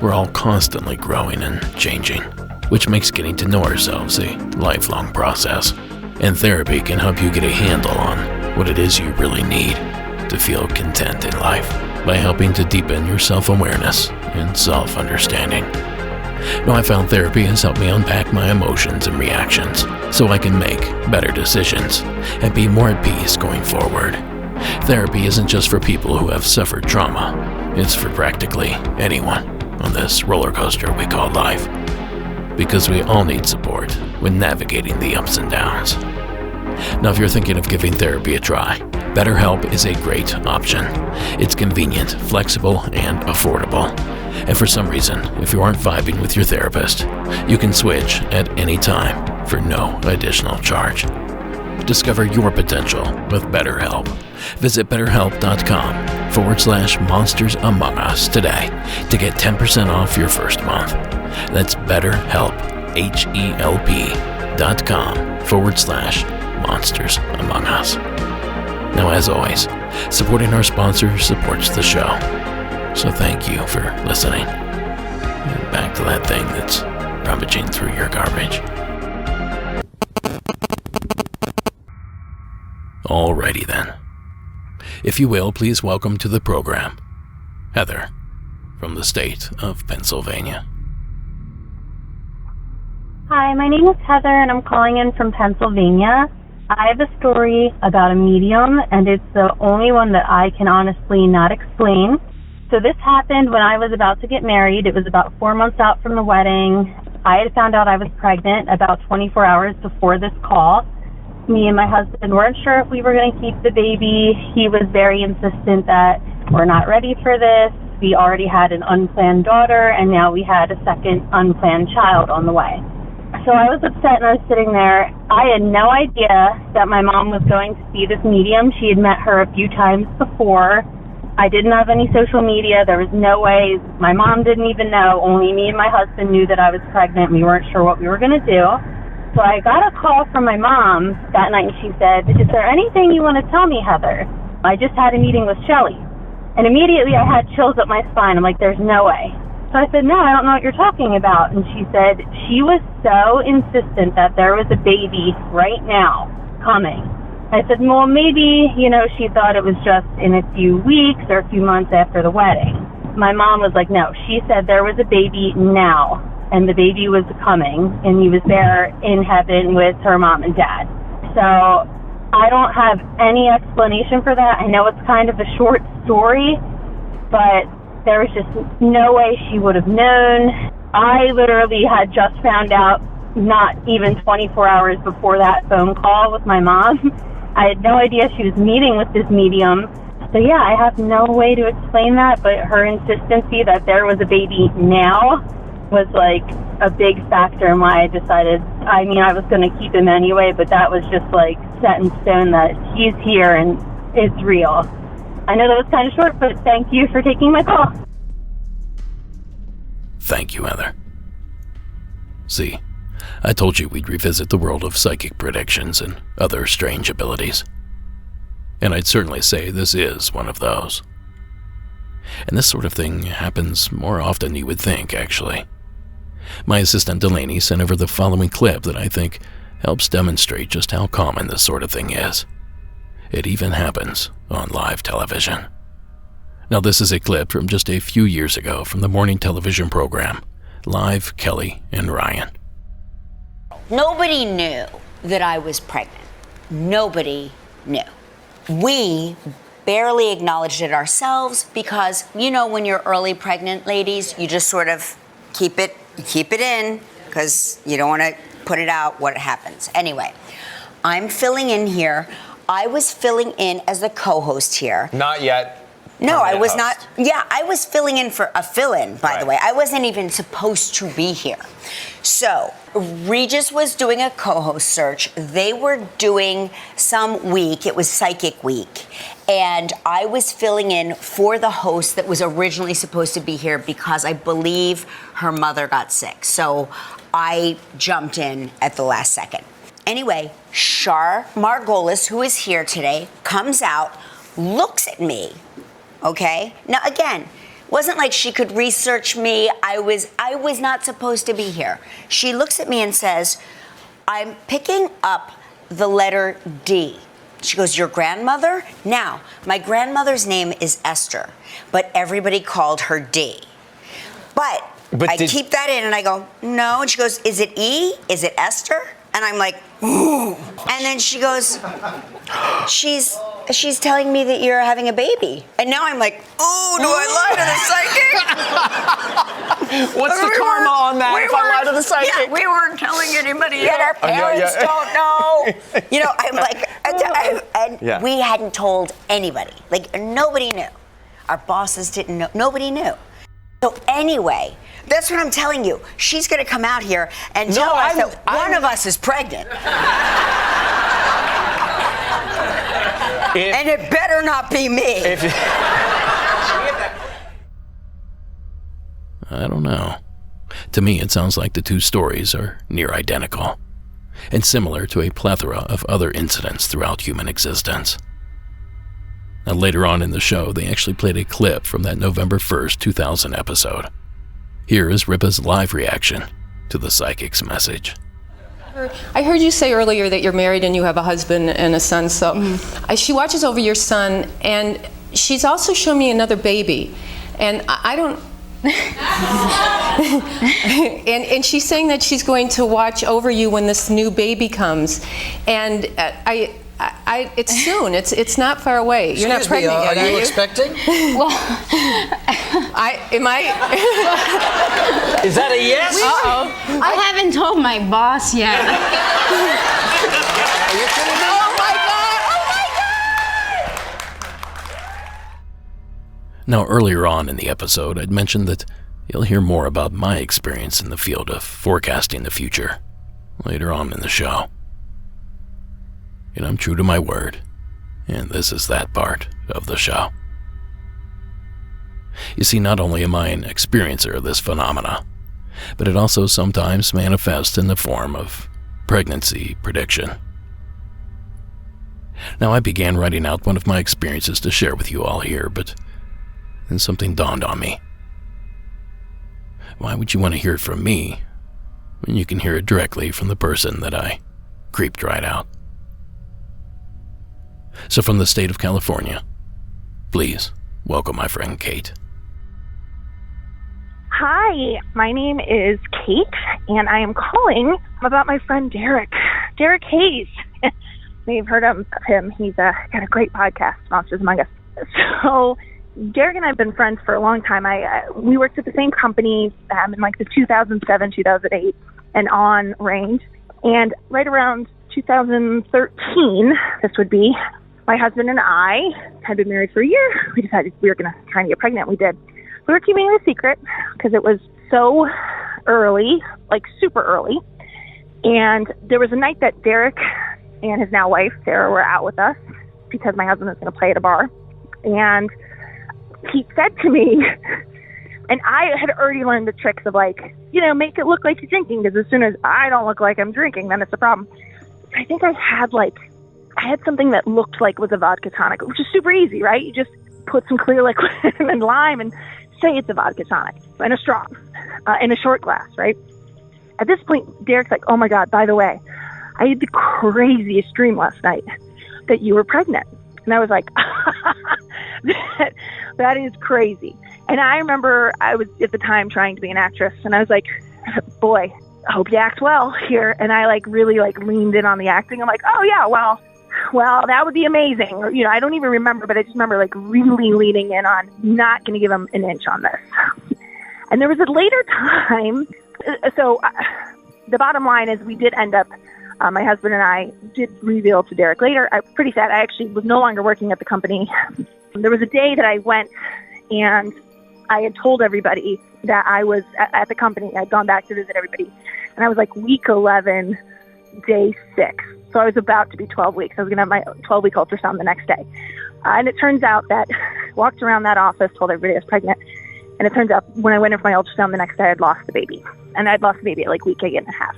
we're all constantly growing and changing, which makes getting to know ourselves a lifelong process. And therapy can help you get a handle on what it is you really need to feel content in life by helping to deepen your self-awareness and self-understanding. Now, I found therapy has helped me unpack my emotions and reactions so I can make better decisions and be more at peace going forward. Therapy isn't just for people who have suffered trauma. It's for practically anyone on this roller coaster we call life. Because we all need support when navigating the ups and downs. Now, if you're thinking of giving therapy a try, BetterHelp is a great option. It's convenient, flexible, and affordable. And for some reason, if you aren't vibing with your therapist, you can switch at any time for no additional charge. Discover your potential with BetterHelp. Visit BetterHelp.com/Monsters Among Us today to get 10% off your first month. That's BetterHelp, HELP.com/Monsters Among Us. Now, as always, supporting our sponsor supports the show. So thank you for listening. And back to that thing that's rummaging through your garbage. Alrighty then. If you will, please welcome to the program, Heather, from the state of Pennsylvania. Hi, my name is Heather, and I'm calling in from Pennsylvania. I have a story about a medium, and it's the only one that I can honestly not explain. So this happened when I was about to get married. It was about 4 months out from the wedding. I had found out I was pregnant about 24 hours before this call. Me and my husband weren't sure if we were going to keep the baby. He was very insistent that we're not ready for this. We already had an unplanned daughter, and now we had a second unplanned child on the way. So I was upset, and I was sitting there. I had no idea that my mom was going to see this medium. She had met her a few times before. I didn't have any social media. There was no way. My mom didn't even know. Only me and my husband knew that I was pregnant. We weren't sure what we were going to do. So I got a call from my mom that night, and she said, "Is there anything you want to tell me, Heather? I just had a meeting with Shelly." And immediately I had chills up my spine. I'm like, there's no way. So I said, "No, I don't know what you're talking about." And she said she was so insistent that there was a baby right now coming. I said, well, maybe, she thought it was just in a few weeks or a few months after the wedding. My mom was like, no, she said there was a baby now, and the baby was coming, and he was there in heaven with her mom and dad. So I don't have any explanation for that. I know it's kind of a short story, but there was just no way she would have known. I literally had just found out not even 24 hours before that phone call with my mom. I had no idea she was meeting with this medium. So yeah, I have no way to explain that, but her insistency that there was a baby now was like a big factor in why I decided, I was going to keep him anyway, but that was just like set in stone that he's here and it's real. I know that was kind of short, but thank you for taking my call. Thank you, Heather. See, I told you we'd revisit the world of psychic predictions and other strange abilities. And I'd certainly say this is one of those. And this sort of thing happens more often than you would think, actually. My assistant Delaney sent over the following clip that I think helps demonstrate just how common this sort of thing is. It even happens on live television. Now, this is a clip from just a few years ago from the morning television program, Live Kelly and Ryan. Nobody knew that I was pregnant. Nobody knew. We barely acknowledged it ourselves because, when you're early pregnant, ladies, you just sort of keep it in because you don't want to put it out what happens. Anyway, I'm filling in here. I was filling in as the co-host here. Not yet. No, I was not. Yeah, I was filling in for a fill-in, by the way. I wasn't even supposed to be here. So, Regis was doing a co-host search. They were doing some week. It was Psychic Week. And I was filling in for the host that was originally supposed to be here because I believe her mother got sick. So, I jumped in at the last second. Anyway, Shar Margolis, who is here today, comes out, looks at me. Okay? Now, again, wasn't like she could research me. I was not supposed to be here. She looks at me and says, I'm picking up the letter D. She goes, your grandmother? Now, my grandmother's name is Esther, but everybody called her D. But I keep that in and I go, no. And she goes, is it E? Is it Esther? And I'm like, ooh. And then she goes, she's telling me that you're having a baby. And now I'm like, ooh, do I lie to the psychic? What's the karma on that if I lie to the psychic? Yeah, we weren't telling anybody yet. Our parents don't know. I'm like, we hadn't told anybody. Like, nobody knew. Our bosses didn't know. Nobody knew. So anyway, that's what I'm telling you. She's going to come out here and tell us that one of us is pregnant. And it better not be me. I don't know. To me, it sounds like the two stories are near identical, and similar to a plethora of other incidents throughout human existence. Now, later on in the show, they actually played a clip from that November 1st, 2000 episode. Here is Ripa's live reaction to the psychic's message. I heard you say earlier that you're married and you have a husband and a son, so she watches over your son, and she's also shown me another baby, and I don't... and she's saying that she's going to watch over you when this new baby comes, and it's soon. It's not far away. You're not pregnant yet, are you expecting? Well, Is that a yes? Uh-oh. I haven't told my boss yet. Are you kidding me? Oh my God! Now, earlier on in the episode, I'd mentioned that you'll hear more about my experience in the field of forecasting the future later on in the show. And I'm true to my word, and this is that part of the show. You see, not only am I an experiencer of this phenomena, but it also sometimes manifests in the form of pregnancy prediction. Now, I began writing out one of my experiences to share with you all here, but then something dawned on me. Why would you want to hear it from me when you can hear it directly from the person that I creeped right out? So from the state of California, please welcome my friend Kate. Hi, my name is Kate, and I am calling about my friend Derek Hayes. Maybe you've heard of him. He's got a great podcast, Monsters Among Us. So Derek and I have been friends for a long time. We worked at the same company in like the 2007, 2008 and on range. And right around 2013, this would be, my husband and I had been married for a year. We decided we were going to try and get pregnant. We did. We were keeping it a secret because it was so early, like super early. And there was a night that Derek and his now wife, Sarah, were out with us because my husband was going to play at a bar. And he said to me, and I had already learned the tricks of like, make it look like you're drinking, because as soon as I don't look like I'm drinking, then it's a problem. I think I had something that looked like it was a vodka tonic, which is super easy, right? You just put some clear liquid and lime and say it's a vodka tonic and a straw in a short glass, right? At this point, Derek's like, oh my God, by the way, I had the craziest dream last night that you were pregnant. And I was like, that is crazy. And I remember I was at the time trying to be an actress, and I was like, boy, I hope you act well here. And I really leaned in on the acting. I'm like, oh yeah, well, that would be amazing. Or, I don't even remember, but I just remember really leaning in on not going to give him an inch on this. And there was a later time. So the bottom line is we did end up, my husband and I did reveal to Derek later. I'm pretty sad. I actually was no longer working at the company. There was a day that I went and I had told everybody that I was at the company. I'd gone back to visit everybody. And I was like week 11, day 6. So I was about to be 12 weeks. I was going to have my 12-week ultrasound the next day. And it turns out that I walked around that office, told everybody I was pregnant. And it turns out when I went in for my ultrasound the next day, I'd lost the baby. And I'd lost the baby at week 8 and a half.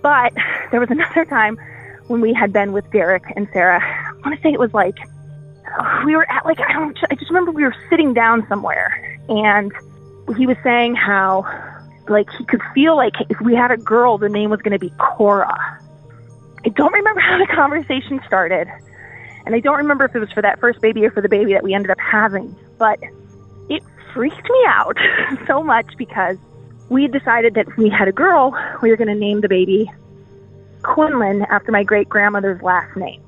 But there was another time when we had been with Derek and Sarah. I want to say it was we were at I just remember we were sitting down somewhere. And he was saying how he could feel like if we had a girl, the name was going to be Cora. I don't remember how the conversation started, and I don't remember if it was for that first baby or for the baby that we ended up having, but it freaked me out so much because we had decided that if we had a girl, we were going to name the baby Quinlan after my great-grandmother's last name.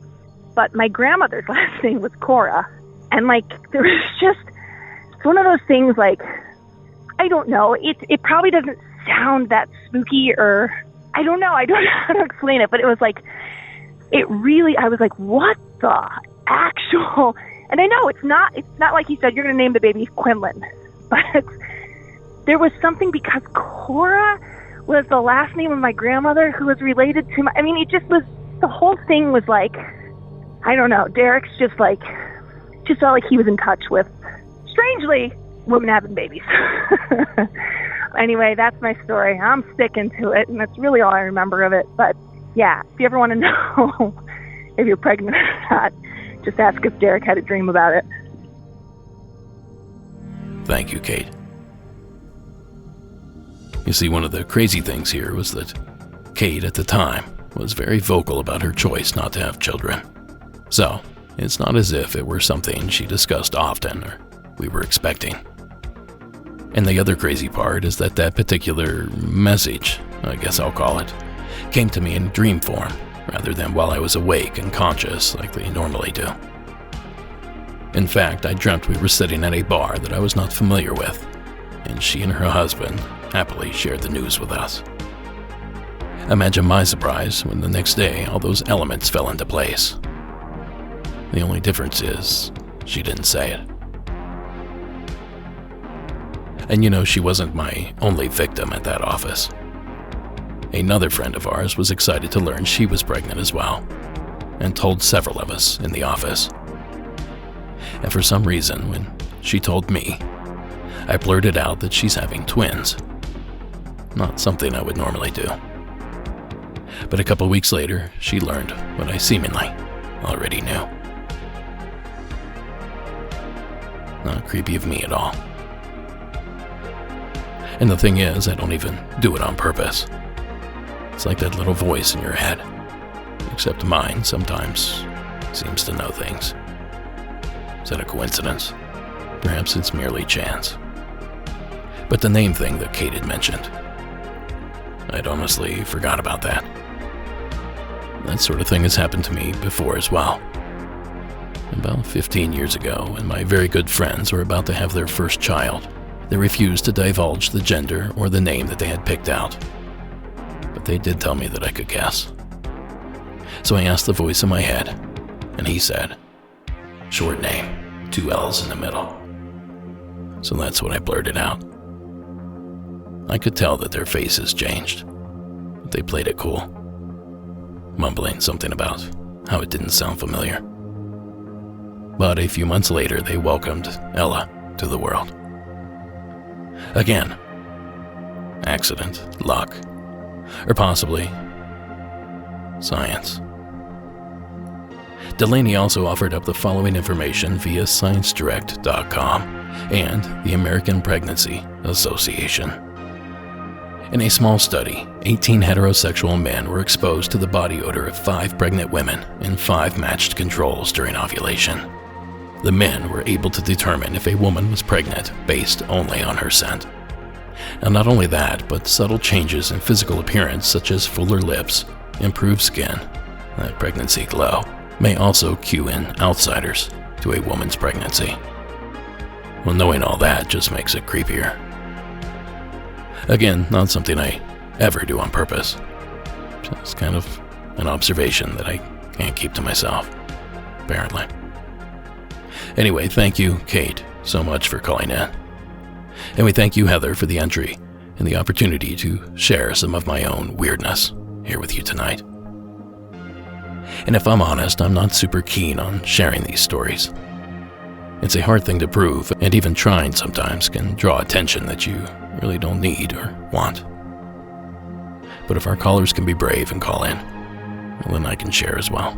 But my grandmother's last name was Cora, and there was just, it's one of those things I don't know, it probably doesn't sound that spooky or I don't know how to explain it, but it was it really, I was like, what the actual, and I know it's not like he said, you're going to name the baby Quinlan, but there was something because Cora was the last name of my grandmother who was related to it just was, the whole thing was I don't know, Derek's just felt like he was in touch with, strangely, women having babies. Anyway, that's my story. I'm sticking to it, and that's really all I remember of it. But yeah, if you ever want to know if you're pregnant or not, just ask if Derek had a dream about it. Thank you, Kate. You see, one of the crazy things here was that Kate at the time was very vocal about her choice not to have children. So, it's not as if it were something she discussed often or we were expecting. And the other crazy part is that particular message, I guess I'll call it, came to me in dream form rather than while I was awake and conscious like they normally do. In fact, I dreamt we were sitting at a bar that I was not familiar with, and she and her husband happily shared the news with us. Imagine my surprise when the next day all those elements fell into place. The only difference is she didn't say it. And you know, she wasn't my only victim at that office. Another friend of ours was excited to learn she was pregnant as well, and told several of us in the office. And for some reason, when she told me, I blurted out that she's having twins. Not something I would normally do. But a couple weeks later, she learned what I seemingly already knew. Not creepy of me at all. And the thing is, I don't even do it on purpose. It's like that little voice in your head. Except mine sometimes seems to know things. Is that a coincidence? Perhaps it's merely chance. But the name thing that Kate had mentioned, I'd honestly forgot about that. That sort of thing has happened to me before as well. About 15 years ago, when my very good friends were about to have their first child, they refused to divulge the gender or the name that they had picked out. But they did tell me that I could guess. So I asked the voice in my head, and he said, short name, 2 L's in the middle. So that's what I blurted out. I could tell that their faces changed, but they played it cool, mumbling something about how it didn't sound familiar. But a few months later, they welcomed Ella to the world. Again, accident, luck, or possibly science. Delaney also offered up the following information via ScienceDirect.com and the American Pregnancy Association. In a small study, 18 heterosexual men were exposed to the body odor of 5 pregnant women and 5 matched controls during ovulation. The men were able to determine if a woman was pregnant based only on her scent. Now, not only that, but subtle changes in physical appearance such as fuller lips, improved skin, that pregnancy glow, may also cue in outsiders to a woman's pregnancy. Well, knowing all that just makes it creepier. Again, not something I ever do on purpose. It's kind of an observation that I can't keep to myself, apparently. Anyway, thank you, Kate, so much for calling in. And we thank you, Heather, for the entry and the opportunity to share some of my own weirdness here with you tonight. And if I'm honest, I'm not super keen on sharing these stories. It's a hard thing to prove, and even trying sometimes can draw attention that you really don't need or want. But if our callers can be brave and call in, well, then I can share as well.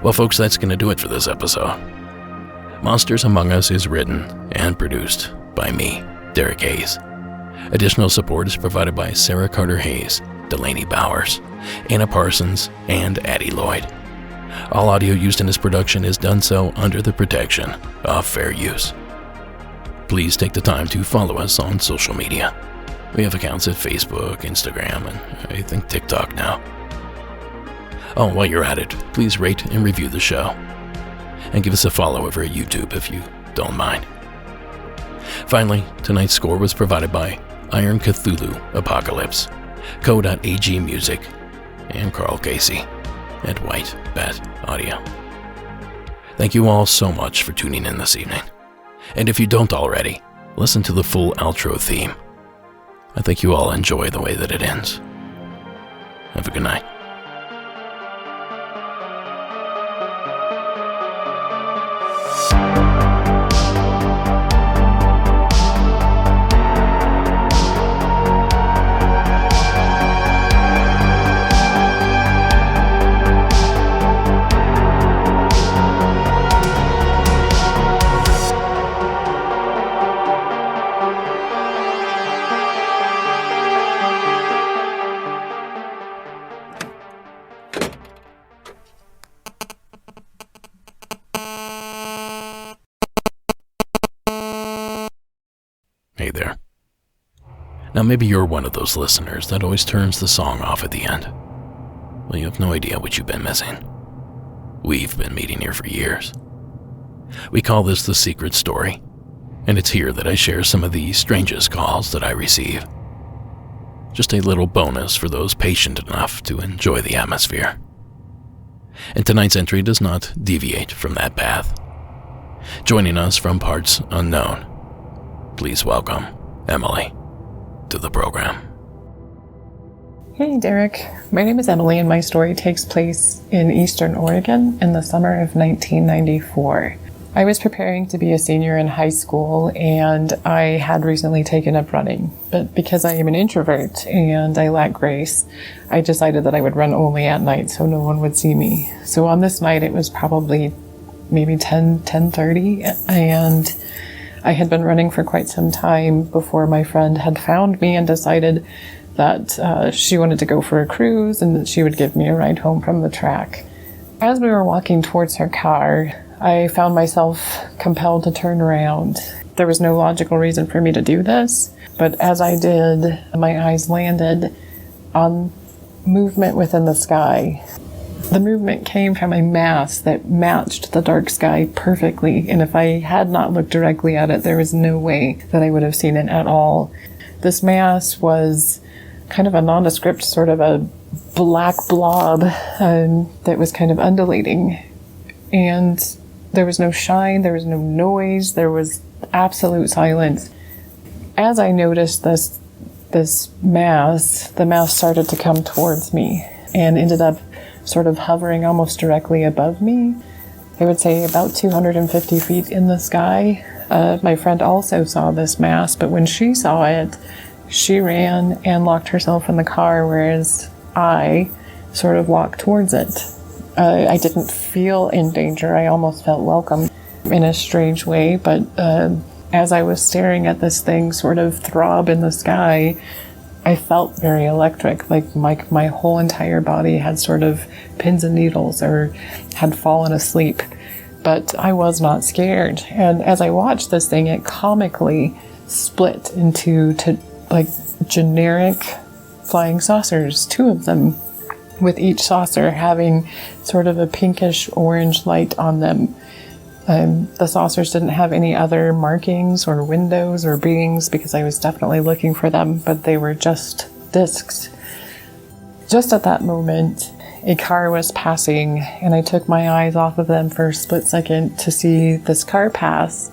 Well, folks, that's going to do it for this episode. Monsters Among Us is written and produced by me, Derek Hayes. Additional support is provided by Sarah Carter Hayes, Delaney Bowers, Anna Parsons, and Addie Lloyd. All audio used in this production is done so under the protection of fair use. Please take the time to follow us on social media. We have accounts at Facebook, Instagram, and I think TikTok now. Oh, while you're at it, please rate and review the show. And give us a follow over at YouTube if you don't mind. Finally, tonight's score was provided by Iron Cthulhu Apocalypse, Co.AG Music, and Carl Casey at White Bat Audio. Thank you all so much for tuning in this evening. And if you don't already, listen to the full outro theme. I think you all enjoy the way that it ends. Have a good night. Hey there. Now maybe you're one of those listeners that always turns the song off at the end. Well, you have no idea what you've been missing. We've been meeting here for years. We call this the secret story. And it's here that I share some of the strangest calls that I receive. Just a little bonus for those patient enough to enjoy the atmosphere. And tonight's entry does not deviate from that path. Joining us from parts unknown, please welcome Emily to the program. Hey Derek, my name is Emily and my story takes place in Eastern Oregon in the summer of 1994. I was preparing to be a senior in high school and I had recently taken up running, but because I am an introvert and I lack grace, I decided that I would run only at night so no one would see me. So on this night it was probably maybe 10:30 and I had been running for quite some time before my friend had found me and decided that she wanted to go for a cruise and that she would give me a ride home from the track. As we were walking towards her car, I found myself compelled to turn around. There was no logical reason for me to do this, but as I did, my eyes landed on movement within the sky. The movement came from a mass that matched the dark sky perfectly, and if I had not looked directly at it, there was no way that I would have seen it at all. This mass was kind of a nondescript, sort of a black blob that was kind of undulating, and there was no shine, there was no noise, there was absolute silence. As I noticed this mass, the mass started to come towards me and ended up sort of hovering almost directly above me. I would say about 250 feet in the sky. My friend also saw this mass, but when she saw it, she ran and locked herself in the car, whereas I sort of walked towards it. I didn't feel in danger. I almost felt welcome in a strange way, but as I was staring at this thing sort of throb in the sky, I felt very electric, like my whole entire body had sort of pins and needles or had fallen asleep. But I was not scared. And as I watched this thing, it comically split into like generic flying saucers, two of them, with each saucer having sort of a pinkish orange light on them. The saucers didn't have any other markings or windows or beings because I was definitely looking for them, but they were just discs. Just at that moment, a car was passing and I took my eyes off of them for a split second to see this car pass,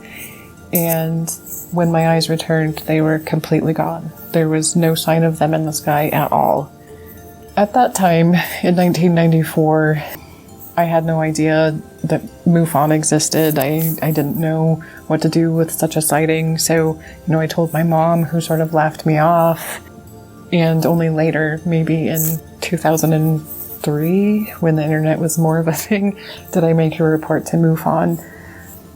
and when my eyes returned, they were completely gone. There was no sign of them in the sky at all. At that time, in 1994, I had no idea that MUFON existed. I didn't know what to do with such a sighting, so, I told my mom, who sort of laughed me off. And only later, maybe in 2003, when the internet was more of a thing, did I make a report to MUFON.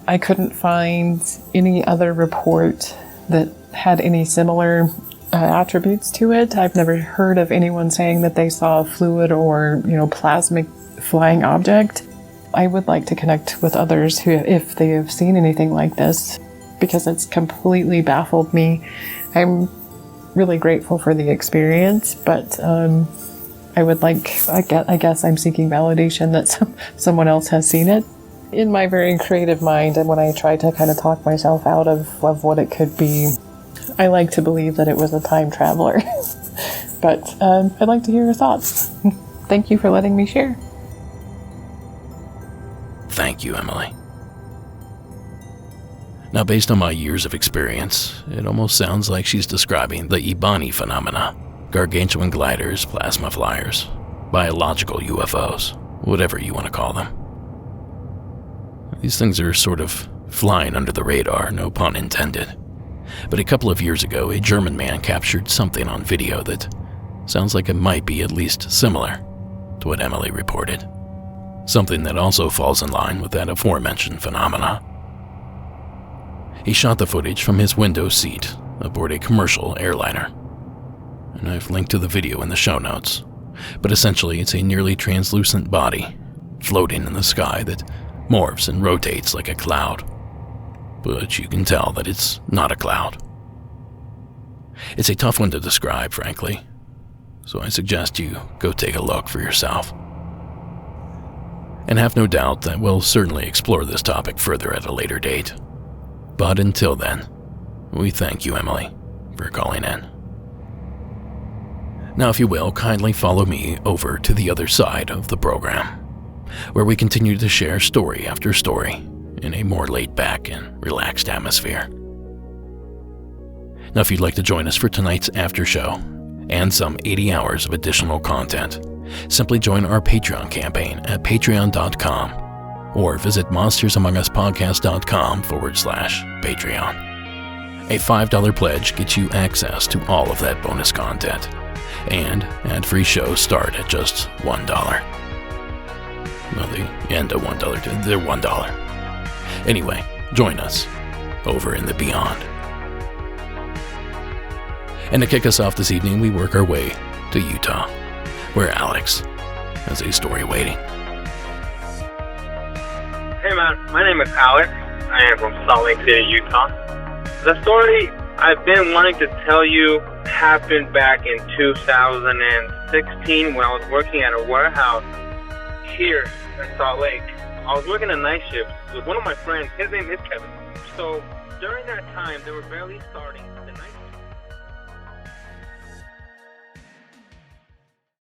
I couldn't find any other report that had any similar attributes to it. I've never heard of anyone saying that they saw a fluid or, plasmic flying object. I would like to connect with others who, if they have seen anything like this, because it's completely baffled me. I'm really grateful for the experience, but I guess I'm seeking validation that someone else has seen it. In my very creative mind, and when I try to kind of talk myself out of what it could be, I like to believe that it was a time traveler. But I'd like to hear your thoughts. Thank you for letting me share. Thank you, Emily. Now, based on my years of experience, it almost sounds like she's describing the Ebony phenomena, gargantuan gliders, plasma flyers, biological UFOs, whatever you want to call them. These things are sort of flying under the radar, no pun intended. But a couple of years ago, a German man captured something on video that sounds like it might be at least similar to what Emily reported. Something that also falls in line with that aforementioned phenomena. He shot the footage from his window seat aboard a commercial airliner. And I've linked to the video in the show notes. But essentially, it's a nearly translucent body floating in the sky that morphs and rotates like a cloud. But you can tell that it's not a cloud. It's a tough one to describe, frankly, so I suggest you go take a look for yourself. And have no doubt that we'll certainly explore this topic further at a later date. But until then, we thank you, Emily, for calling in. Now, if you will, kindly follow me over to the other side of the program, where we continue to share story after story in a more laid-back and relaxed atmosphere. Now, if you'd like to join us for tonight's after show and some 80 hours of additional content, simply join our Patreon campaign at patreon.com or visit monstersamonguspodcast.com/Patreon. A $5 pledge gets you access to all of that bonus content, and ad-free shows start at just $1. Well, the end of $1, they're $1. Anyway, join us over in the beyond. And to kick us off this evening, we work our way to Utah, where Alex has a story waiting. Hey man, my name is Alex. I am from Salt Lake City, Utah. The story I've been wanting to tell you happened back in 2016 when I was working at a warehouse here in Salt Lake. I was working a night shift with one of my friends. His name is Kevin. So during that time, they were barely starting the night shift.